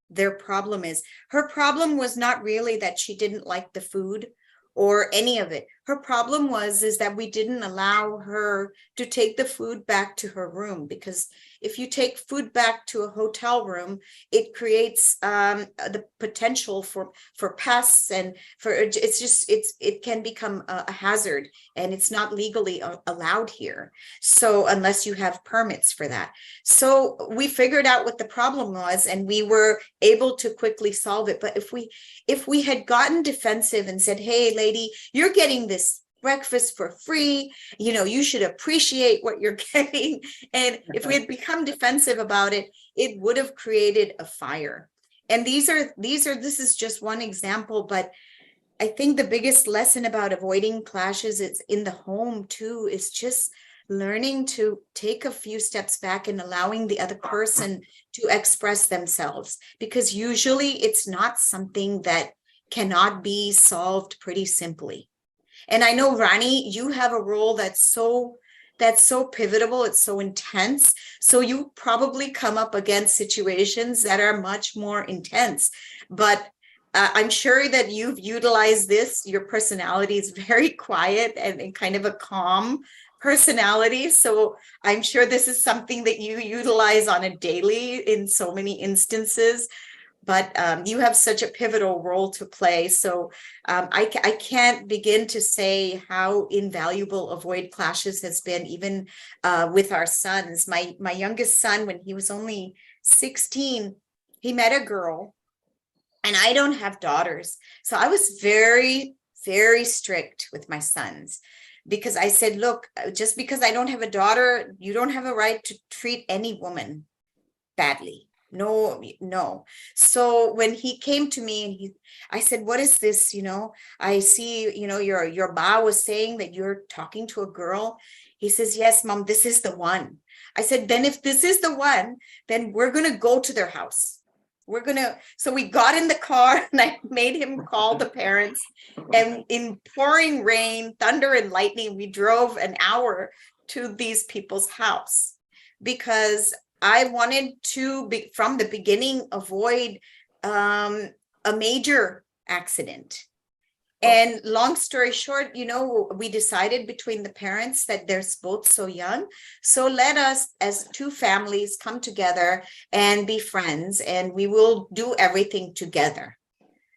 their problem is. Her problem was not really that she didn't like the food or any of it. Her problem is that we didn't allow her to take the food back to her room, because if you take food back to a hotel room, it creates the potential for pests, and it can become a hazard, and it's not legally allowed here. So unless you have permits for that. So we figured out what the problem was, and we were able to quickly solve it. But if we had gotten defensive and said, hey, lady, you're getting this breakfast for free, you know, you should appreciate what you're getting. And if we had become defensive about it, it would have created a fire. And this is just one example, but I think the biggest lesson about avoiding clashes is in the home too, is just learning to take a few steps back and allowing the other person to express themselves, because usually it's not something that cannot be solved pretty simply. And I know, Rani, you have a role that's so pivotal, it's so intense. So you probably come up against situations that are much more intense. But I'm sure that you've utilized this. Your personality is very quiet and kind of a calm personality. So I'm sure this is something that you utilize on a daily in so many instances. But you have such a pivotal role to play. So I can't begin to say how invaluable Avoid Clashes has been, even with our sons. My youngest son, when he was only 16, he met a girl, and I don't have daughters. So I was very, very strict with my sons, because I said, look, just because I don't have a daughter, you don't have a right to treat any woman badly. no, no. So when he came to me and I said, what is this? I see, your ba was saying that you're talking to a girl. He says, yes, mom, this is the one. I said, then if this is the one, then we're going to go to their house. So we got in the car and I made him call the parents, and in pouring rain, thunder and lightning, we drove an hour to these people's house because I wanted to from the beginning, avoid a major accident. And long story short, we decided between the parents that they're both so young. So let us, as two families, come together and be friends, and we will do everything together.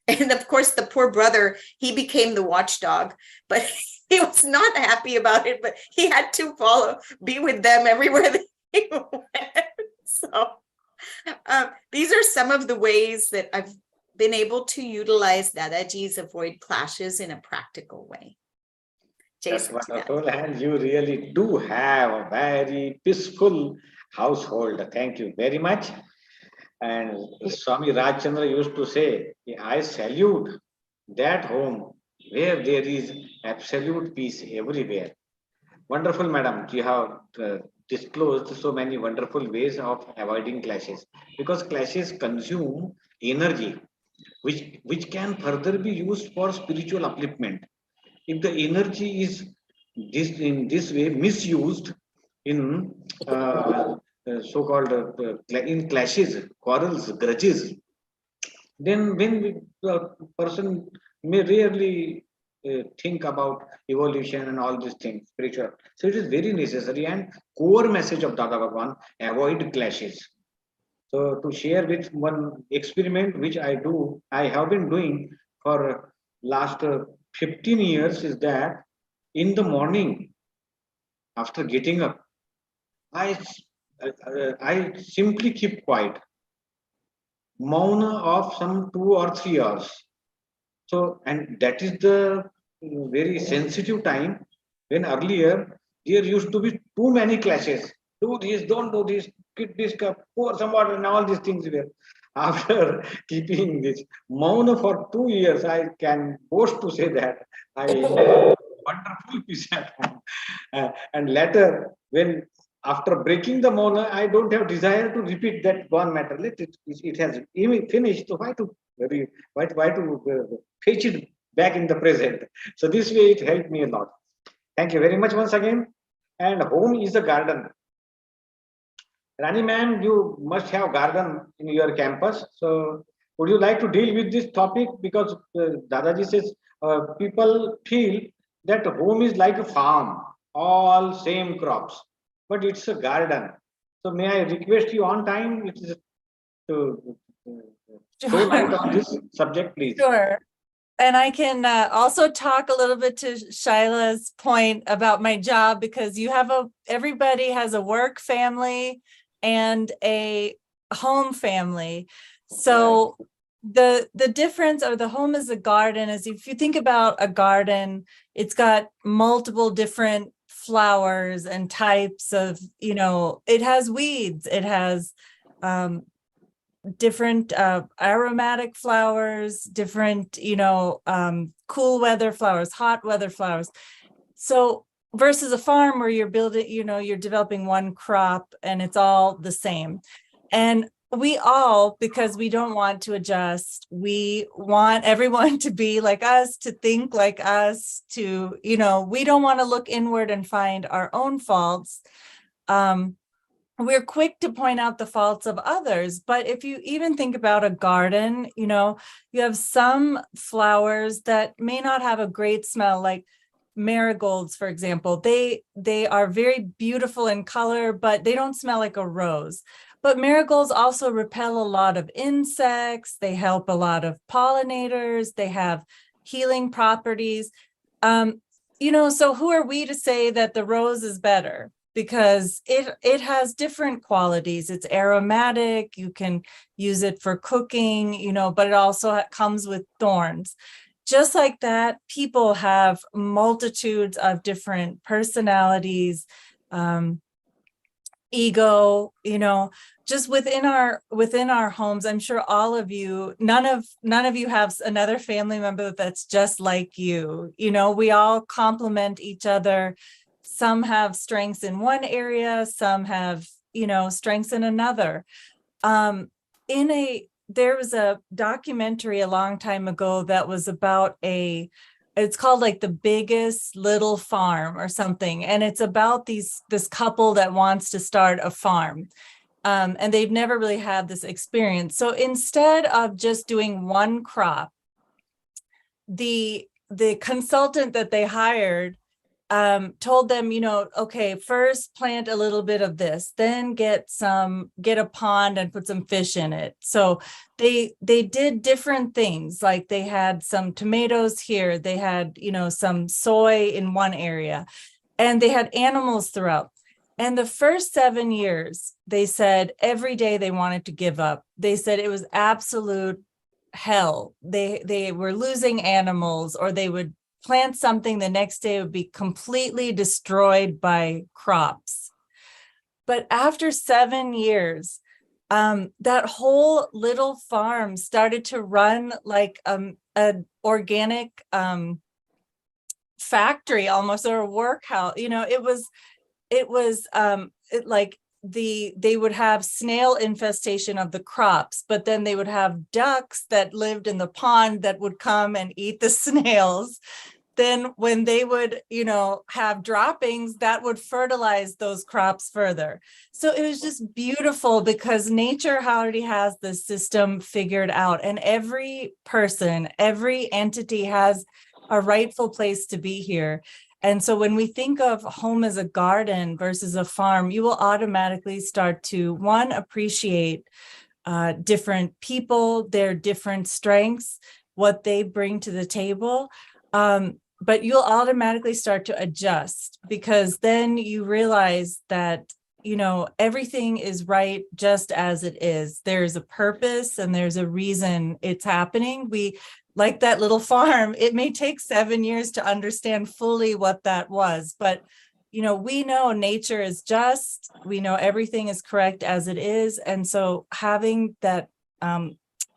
And of course, the poor brother, he became the watchdog, but he was not happy about it, but he had to be with them everywhere they went. So these are some of the ways that I've been able to utilize Dadaji's avoid clashes in a practical way. That's wonderful. And you really do have a very peaceful household. Thank you very much. And Swami Rajchandra used to say, I salute that home where there is absolute peace everywhere. Wonderful, madam. You have disclosed so many wonderful ways of avoiding clashes, because clashes consume energy, which can further be used for spiritual upliftment. If the energy is in this way misused in so-called in clashes, quarrels, grudges, then when the person may rarely think about evolution and all these things, spiritual. So it is very necessary and core message of Dada Bhagwan, avoid clashes. So to share with one experiment which I have been doing for last 15 years is that in the morning after getting up, I simply keep quiet, mauna of some 2 or 3 hours. So, and that is the very sensitive time when earlier there used to be too many clashes. Do this, don't do this, keep this cup, pour some water, and all these things were. After keeping this mauna for 2 years, I can boast to say that I enjoyed wonderful peace at home. And later, when after breaking the mauna, I don't have desire to repeat that one matter. It has even finished. So why to fetch it back in the present? So this way it helped me a lot. Thank you very much once again. And home is a garden. Rani ma'am, you must have garden in your campus. So would you like to deal with this topic? Because Dadaji says people feel that home is like a farm, all same crops, but it's a garden. So may I request you on time to throw light on this subject, please? Sure. And I can also talk a little bit to SHYLA's point about my job, because everybody has a work family and a home family. So the difference of the home as a garden is, if you think about a garden, it's got multiple different flowers and types of, it has weeds, it has different aromatic flowers, different, cool weather flowers, hot weather flowers. So versus a farm where you're building, you're developing one crop and it's all the same. And we all, because we don't want to adjust, we want everyone to be like us, to think like us, to, we don't want to look inward and find our own faults. We're quick to point out the faults of others, but if you even think about a garden, you have some flowers that may not have a great smell, like marigolds, for example. They are very beautiful in color, but they don't smell like a rose. But marigolds also repel a lot of insects. They help a lot of pollinators. They have healing properties. So who are we to say that the rose is better? Because it has different qualities. It's aromatic. You can use it for cooking, but it also comes with thorns. Just like that, people have multitudes of different personalities, ego, just within our homes. I'm sure all of you, none of you have another family member that's just like you. We all complement each other. Some have strengths in one area, some have, strengths in another. There was a documentary a long time ago that was about it's called like The Biggest Little Farm or something. And it's about this couple that wants to start a farm. And they've never really had this experience. So instead of just doing one crop, the consultant that they hired told them, okay, first plant a little bit of this, then get a pond and put some fish in it. So they did different things. Like they had some tomatoes here, they had, some soy in one area, and they had animals throughout. And the first 7 years, they said every day they wanted to give up. They said it was absolute hell. They were losing animals, or they would plant something, the next day it would be completely destroyed by crops. But after 7 years, that whole little farm started to run like an organic factory almost, or a workhouse. They would have snail infestation of the crops, but then they would have ducks that lived in the pond that would come and eat the snails. Then when they would, have droppings, that would fertilize those crops further. So it was just beautiful, because nature already has the system figured out, and every person, every entity has a rightful place to be here. And so when we think of home as a garden versus a farm, you will automatically start to, one, appreciate different people, their different strengths, what they bring to the table. But you'll automatically start to adjust, because then you realize that, everything is right just as it is. There's a purpose and there's a reason it's happening. Like that little farm, it may take 7 years to understand fully what that was, but we know nature is just, we know everything is correct as it is. And so having that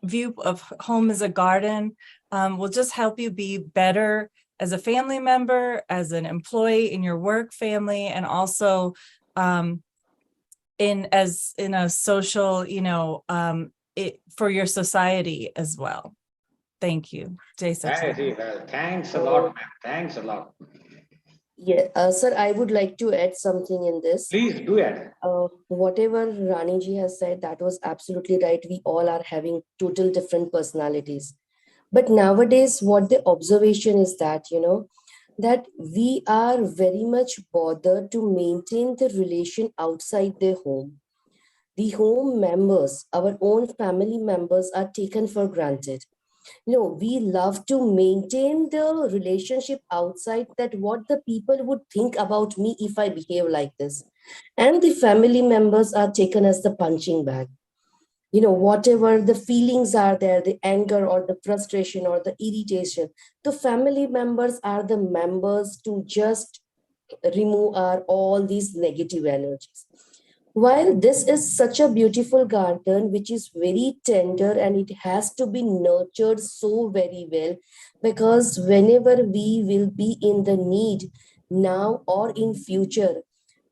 view of home as a garden will just help you be better as a family member, as an employee in your work family, and also in a social, for your society as well. Thank you. Jai Sachidanand. Very well. Thanks a lot, ma'am. Thanks a lot. Yeah, sir, I would like to add something in this. Please do it. Whatever Rani ji has said, that was absolutely right. We all are having total different personalities. But nowadays, what the observation is that, that we are very much bothered to maintain the relation outside the home. The home members, our own family members, are taken for granted. We love to maintain the relationship outside, that what the people would think about me if I behave like this. And the family members are taken as the punching bag. Whatever the feelings are there, the anger or the frustration or the irritation, the family members are the members to just remove all these negative energies. While this is such a beautiful garden, which is very tender and it has to be nurtured so very well, because whenever we will be in the need now or in future,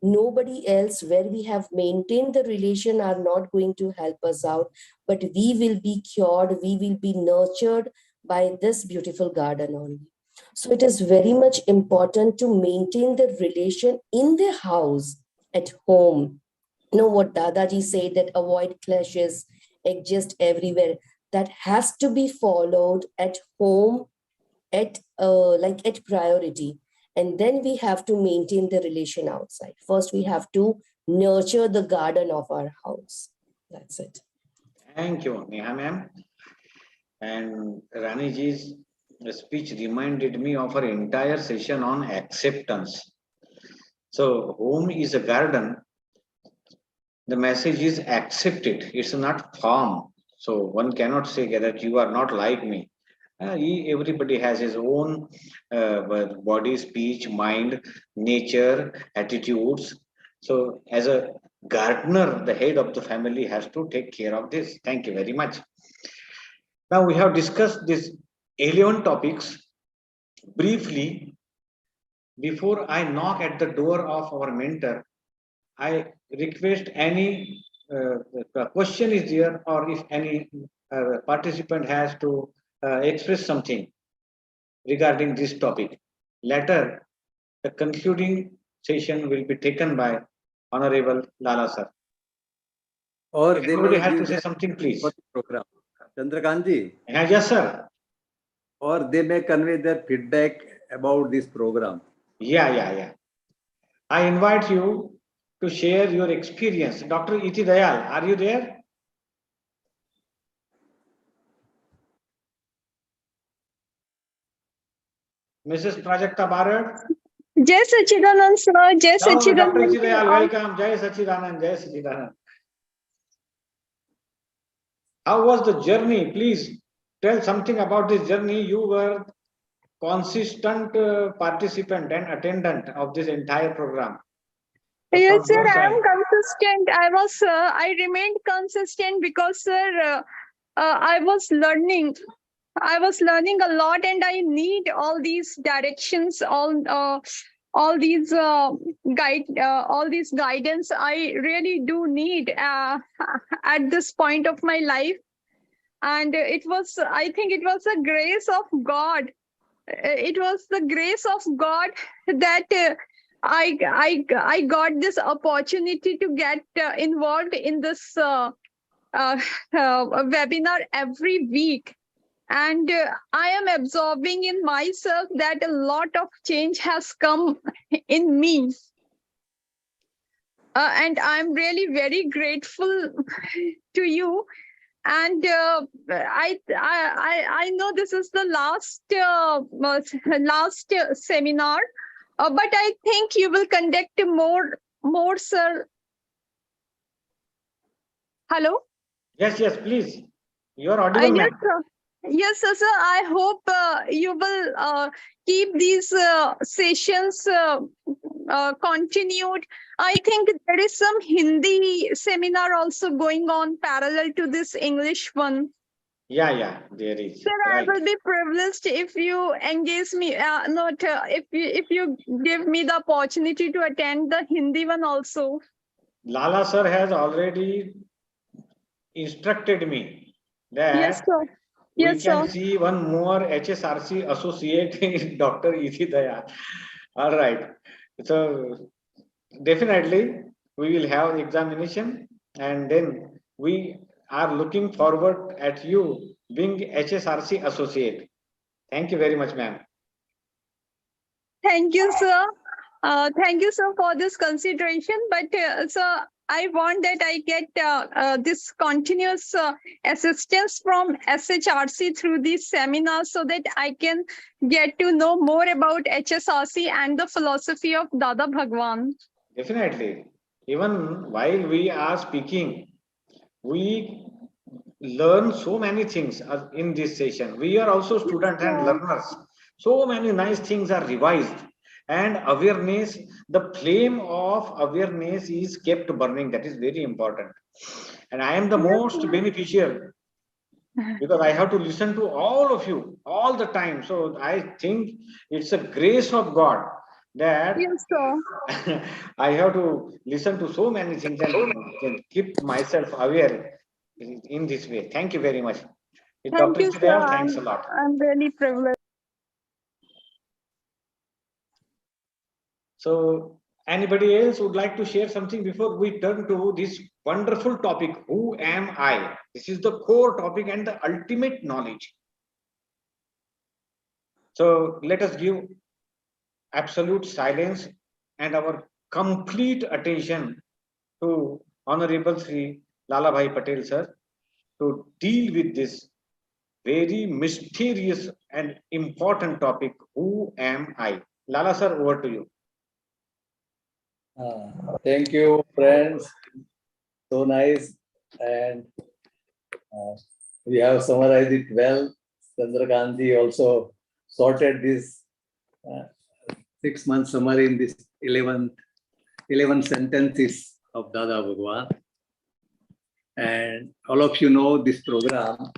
nobody else where we have maintained the relation are not going to help us out, but we will be cured, we will be nurtured by this beautiful garden only. So it is very much important to maintain the relation in the house, at home. What Dadaji said, that avoid clashes, exist everywhere. That has to be followed at home, at priority. And then we have to maintain the relation outside. First, we have to nurture the garden of our house. That's it. Thank you, Neha ma'am. And Rani ji's speech reminded me of her entire session on acceptance. So, home is a garden. The message is accept it. It's not farm. So one cannot say that you are not like me. Everybody has his own body, speech, mind, nature, attitudes. So as a gardener, the head of the family, has to take care of this. Thank you very much. Now we have discussed these 11 topics briefly. Before I knock at the door of our mentor, I request any question is there, or if any participant has to express something regarding this topic. Later, the concluding session will be taken by Honorable Lala sir. Or If they anybody may has to give say that something, please. for the program. Chandrakant ji, Yes, sir. or they may convey their feedback about this program. Yeah. I invite you to share your experience. Dr. Iti Dayal, are you there? Mrs. Prajakta Barad? Jai Sachidanand sir, Jai Dr. Sachidanand. Iti Dayal, welcome. Jai Sachidanand, Jai Sachidanand. How was the journey? Please tell something about this journey. You were consistent participant and attendant of this entire program. So Yes, from sir, your I am side. consistent. I remained consistent because, sir, I was learning. I was learning a lot, and I need all these directions, all these all these guidance. I really do need at this point of my life, and it was. I think it was the grace of God. It was the grace of God that I got this opportunity to get involved in this webinar every week, and I am absorbing in myself that a lot of change has come in me, and I'm really very grateful to you. And I know this is the last seminar, but I think you will conduct more, sir. Hello. Yes, please. You are audible, Yes, ma'am. sir. Yes, sir. I hope you will keep these sessions continued. I think there is some Hindi seminar also going on parallel to this English one. Yeah, there is. Sir, Right. I will be privileged if you engage me, if you give me the opportunity to attend the Hindi one also. Lala sir has already instructed me Yes, that sir. we Yes, can sir. see one more HSRC associate in Dr. Iti Dayal. All right. So definitely we will have examination, and then we are looking forward at you being HSRC associate. Thank you very much, ma'am. Thank you, sir. Thank you, sir, for this consideration. But, sir, I want that I get this continuous assistance from SHRC through these seminars so that I can get to know more about HSRC and the philosophy of Dada Bhagwan. Definitely. Even while we are speaking, we learn so many things in this session. We are also students and learners. So many nice things are revised, and awareness, the flame of awareness is kept burning. That is very important. And I am the most beneficial because I have to listen to all of you all the time. So I think it's a grace of God that Yes, sir. I have to listen to so many things and keep myself aware in this way. Thank you very much. Thank Dr. you, sir. Chidayal, thanks a lot. I'm really privileged. So anybody else would like to share something before we turn to this wonderful topic, who am I? This is the core topic and the ultimate knowledge. So let us give absolute silence and our complete attention to Honorable Sri Lalabhai Patel sir to deal with this very mysterious and important topic, who am I? Lala sir, over to you. Thank you, friends. So nice. And we have summarized it well. Chandrakant ji also sorted this 6 month summary in this 11 sentences. of Dada Bhagwan. And all of you know this program.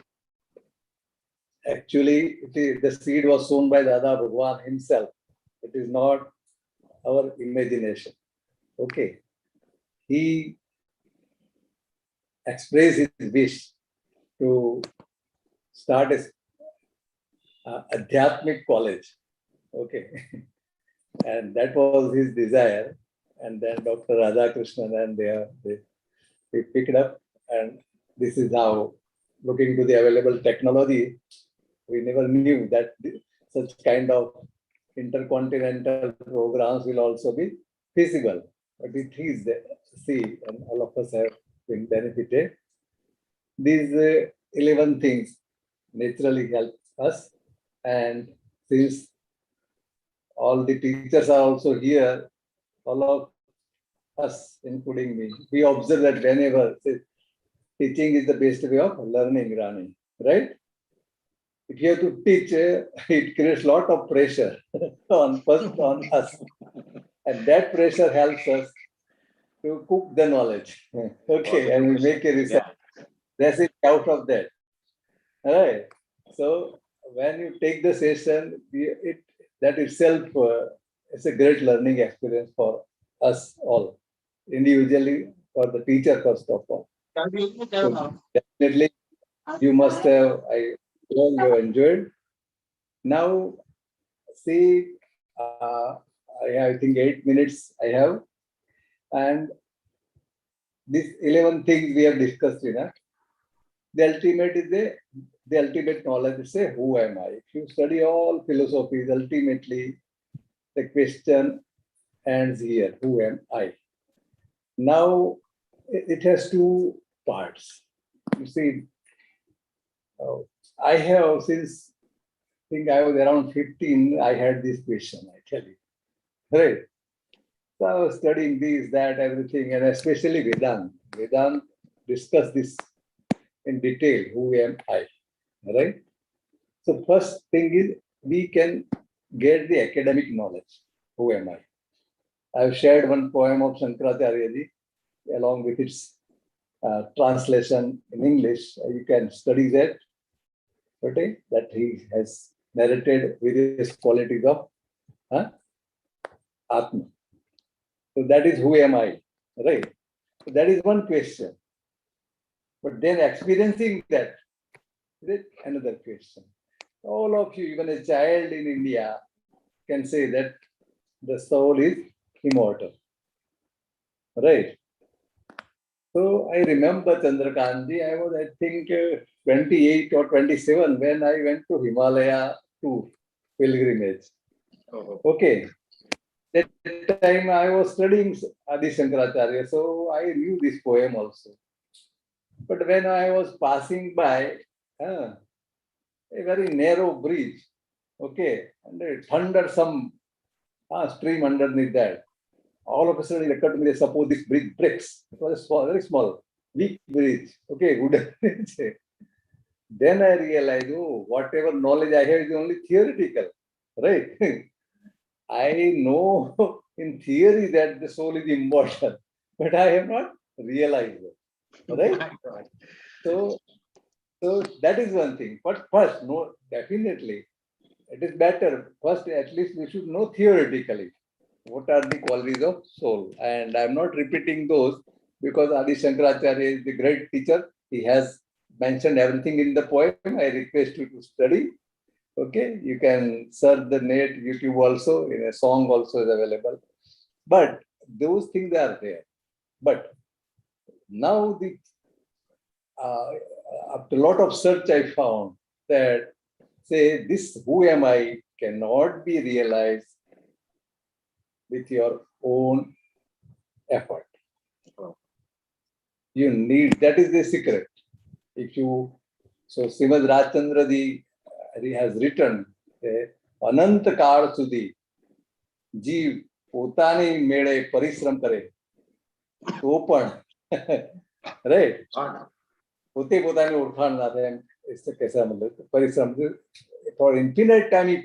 Actually, the seed was sown by Dada Bhagwan himself. It is not our imagination. Okay. He expressed his wish to start a Adhyatmic college. Okay. And that was his desire. And then Dr. KRISHNAN and they picked up. And this is how, looking to the available technology, we never knew that such kind of intercontinental programs will also be feasible. But it is there. See, and all of us have been benefited. These 11 things naturally help us. And since all the teachers are also here, all of us, including me, we observe that whenever teaching is the best way of learning, Rani, right? If you have to teach, it creates a lot of pressure on us. And that pressure helps us to cook the knowledge. Okay, and we make a research. That's it out of that. All right. So when you take the session, that itself is a great learning experience for us all, individually, for the teacher first of all. So definitely, you must have, you have enjoyed. Now, see, I think 8 minutes I have, and these 11 things we have discussed, the ultimate is the ultimate knowledge is say, who am I? If you study all philosophies, ultimately the question ends here, who am I? Now, it has two parts. You see, I have, since I think I was around 15, I had this question, I tell you. Right? So I was studying this, that, everything, and especially Vedanta. Vedanta discussed this in detail, who am I? Right? So first thing is, we can get the academic knowledge. Who am I? I've shared one poem of Shankaracharya along with its translation in English. You can study that. Okay? That he has narrated various qualities of Atma. So that is who am I? Right? So that is one question. But then experiencing that is another question. All of you, even a child in India, can say that the soul is immortal. Right? So I remember Chandrakant, I was, I think, 28 or 27 when I went to Himalaya to pilgrimage. Okay. That time I was studying Adi Shankaracharya, so I knew this poem also. But when I was passing by a very narrow bridge, okay, and it thundered some stream underneath that. All of a sudden, it occurred to me, suppose this bridge breaks. It was a small, very small, weak bridge. Okay, good. Then I realized, oh, whatever knowledge I have is only theoretical, right? I know in theory that the soul is immortal, but I have not realized it, right? So that is one thing. But first, no, definitely, it is better. First, at least we should know theoretically what are the qualities of soul. And I'm not repeating those because Adi Shankaracharya is the great teacher. He has mentioned everything in the poem. I request you to study. Okay, you can search the net, YouTube also, in a song also is available. But those things are there. But now, after a lot of search, I found that, say, this who am I cannot be realized with your own effort. You need, that is the secret. If you, so Srimad Rajchandra he has written, Anant Kaal Sudhi, Jeev Potani Mede Parishram Kare, to પણ, right? પોતે પોતાની ઓળખાણ ના થાય, इससे कैसा मतलब परिश्रम, for infinite time if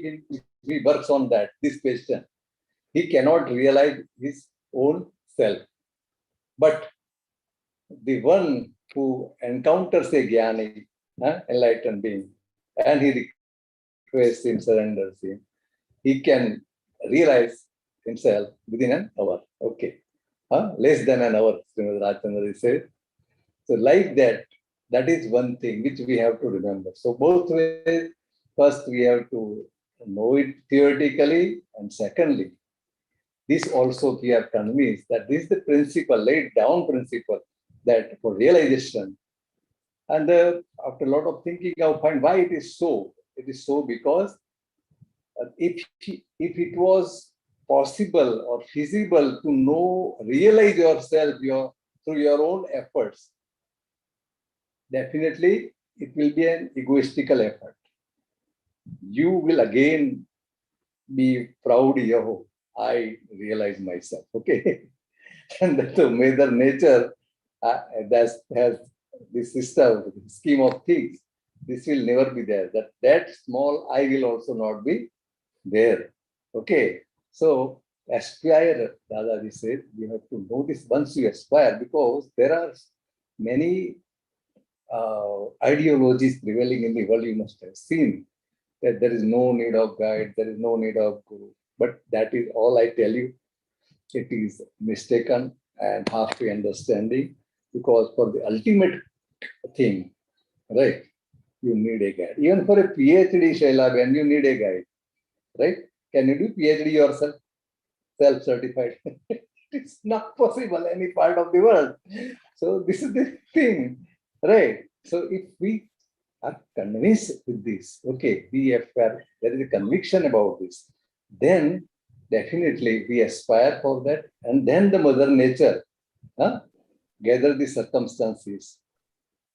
he works on that, this question, he cannot realize his own self. But the one who encounters a Jnani, enlightened being, and he requests him, surrenders him, he can realize himself within an hour. Okay. Less than an hour, Srimad Rajchandra said. So like that, that is one thing which we have to remember. So both ways, first we have to know it theoretically, and secondly, this also we are convinced that this is the principle, laid down principle, that for realization. And after a lot of thinking, I find why it is so. It is so because if it was possible or feasible to know, realize yourself through your own efforts, definitely it will be an egoistical effort. You will again be proud, yo, I realize myself, okay? And that the Mother Nature that has this system, scheme of things, this will never be there. That small I will also not be there, okay? So aspire, Dadaji said, you have to know this once you aspire, because there are many ideologies prevailing in the world. You must have seen that there is no need of guide, there is no need of guru. But that is all I tell you. It is mistaken and halfway understanding, because for the ultimate thing, right, you need a guide. Even for a PhD, SHYLA, when you need a guide, right? Can you do PhD yourself, self-certified? It's not possible any part of the world. So this is the thing, right? So if we are convinced with this, okay, there is a conviction about this, then definitely we aspire for that. And then the Mother Nature gather the circumstances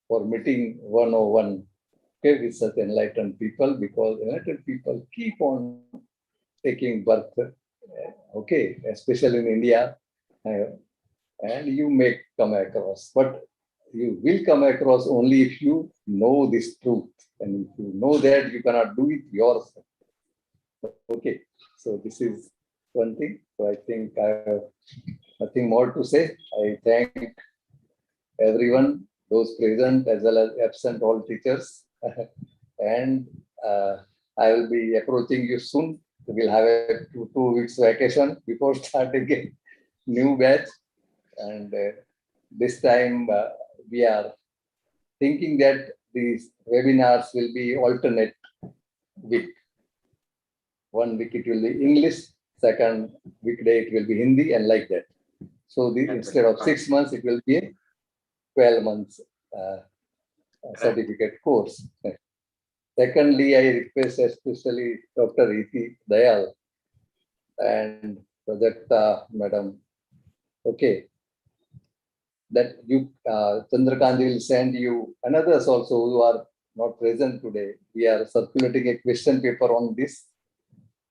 for meeting 101, okay, with such enlightened people, because enlightened people keep on taking birth, okay, especially in India, and you may come across, but you will come across only if you know this truth. And if you know that, you cannot do it yourself. Okay, so this is one thing. So I think I have nothing more to say. I thank everyone, those present as well as absent, all teachers. And I will be approaching you soon. We'll have a two weeks vacation before starting a new batch. And this time we are thinking that these webinars will be alternate week. One week it will be English, second weekday it will be Hindi, and like that. So instead of 6 months, it will be a 12 months certificate course. Secondly, I request especially Dr. Iti Dayal and Prajakta Madam, okay, that you, Chandrakant will send you, and others also who are not present today. We are circulating a question paper on this,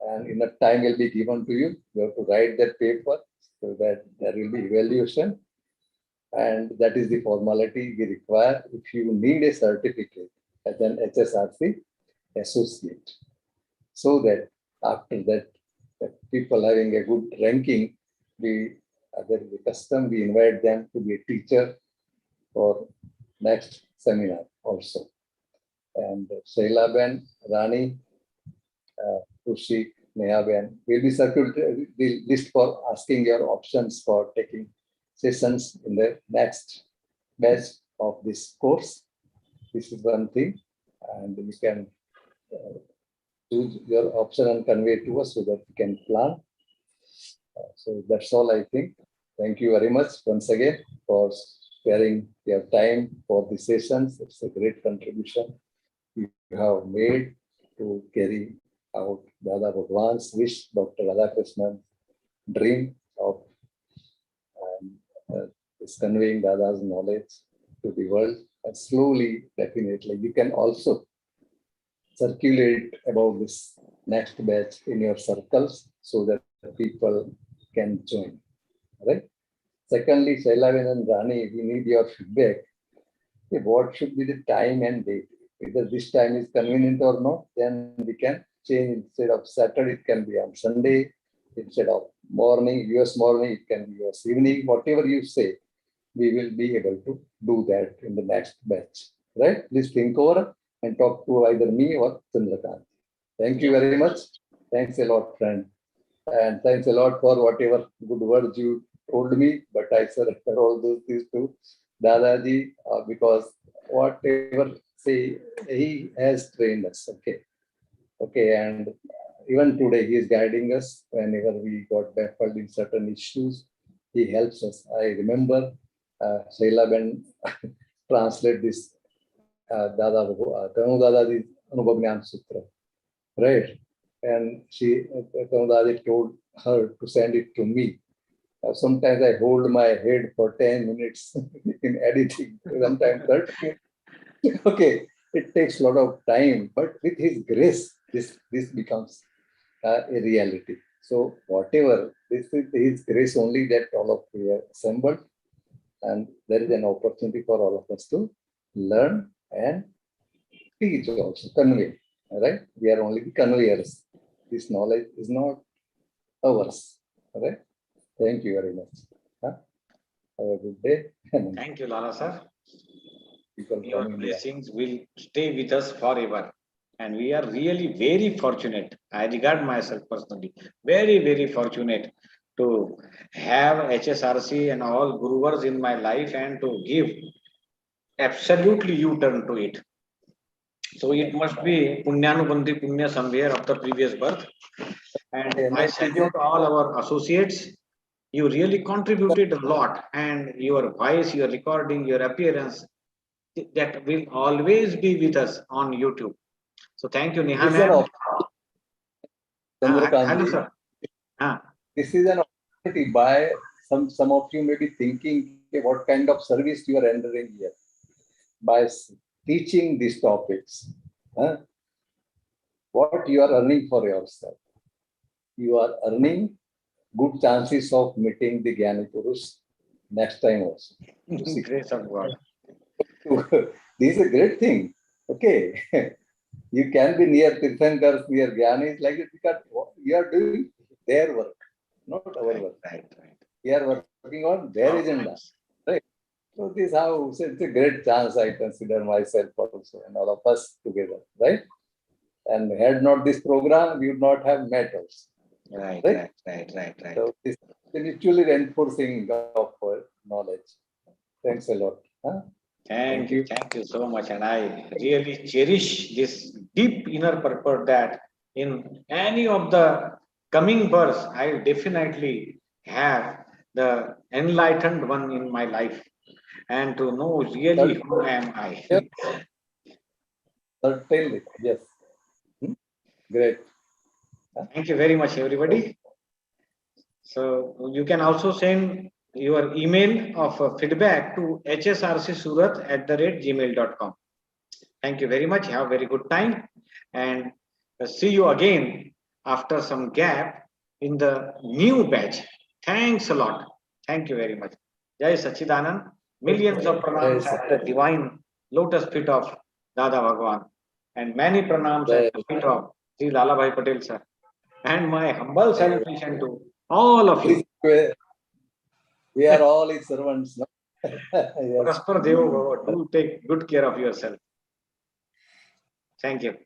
and in that time will be given to you. You have to write that paper so that there will be evaluation. And that is the formality we require if you need a certificate as an HSRC associate. So that after that, people having a good ranking, there is a custom, we invite them to be a teacher for next seminar also. And SHYLA, RANI, RUSHIK, NEHABEN will be circulated the list for asking your options for taking sessions in the next batch of this course. This is one thing, and you can choose your option and convey to us so that we can plan. So that's all I think. Thank you very much once again for sparing your time for the sessions. It's a great contribution you have made to carry out Dada Bhagwan's wish, Dr. Radhakrishnan's dream of is conveying Dada's knowledge to the world. And slowly, definitely, you can also circulate about this next batch in your circles so that people can join. Right? Secondly, SHYLA and Rani, we need your feedback. What should be the time and date? Whether this time is convenient or not, then we can change. Instead of Saturday, it can be on Sunday. Instead of morning, US morning, it can be US evening, whatever you say. we will be able to do that in the next batch. Right? Please think over and talk to either me or Chandrakant. Thank you very much. Thanks a lot, friend. And thanks a lot for whatever good words you told me, but I surrender all those things to Dadaji because whatever say, he has trained us. Okay, and even today he is guiding us whenever we got baffled in certain issues. He helps us. I remember SHYLA Ben translate this Dada Dadaji's Anubhav Gyan Sutra, right? And she Dadaji told her to send it to me. Sometimes I hold my head for 10 minutes in editing, sometimes 30 minutes. Okay, it takes a lot of time, but with his grace, this becomes a reality. So whatever, this is his grace only that all of we have assembled, and there is an opportunity for all of us to learn and teach also, convey, right? We are only the conveyors. This knowledge is not ours, right? Thank you very much. Have a good day. Thank you, Lala sir. People Your coming here. blessings will stay with us forever. And we are really very fortunate. I regard myself personally very, very fortunate to have HSRC and all gurus in my life and to give absolutely U-turn to it. So it must be Punyanubandhi Punya somewhere of the previous birth. And I salute all our associates. You really contributed a lot, and your voice, your recording, your appearance, that will always be with us on YouTube. So thank you, Neha ma'am. Hello, sir. This is an opportunity by some of you may be thinking, okay, what kind of service you are rendering here by teaching these topics. What you are earning for yourself? You are earning good chances of meeting the Jnani Purush next time also. Grace of God. This is a great thing. Okay. You can be near Tirthankars, near Jnanis, like it, because you are doing their work, not our work. Right. We are working on their agenda. Right. So this is how it's a great chance I consider myself also and all of us together, right? And had not this program, we would not have met us. Right. So this is mutually reinforcing of knowledge. Thanks a lot. Thank you so much. And I really cherish this deep inner purpose that in any of the coming births, I will definitely have the enlightened one in my life and to know really who am I. Certainly, yes. Great. Thank you very much, everybody. So you can also send your email of feedback to hsrcsurat@gmail.com. Thank you very much. Have a very good time and see you again after some gap in the new batch. Thanks a lot. Thank you very much. Jai Sachidanand. Millions of pranams at the divine lotus feet of Dada Bhagwan and many pranams at the feet of Sri Lalabhai Patel sir. And my humble salutation to all of you. We are all his servants. No? Yes. Do take good care of yourself. Thank you.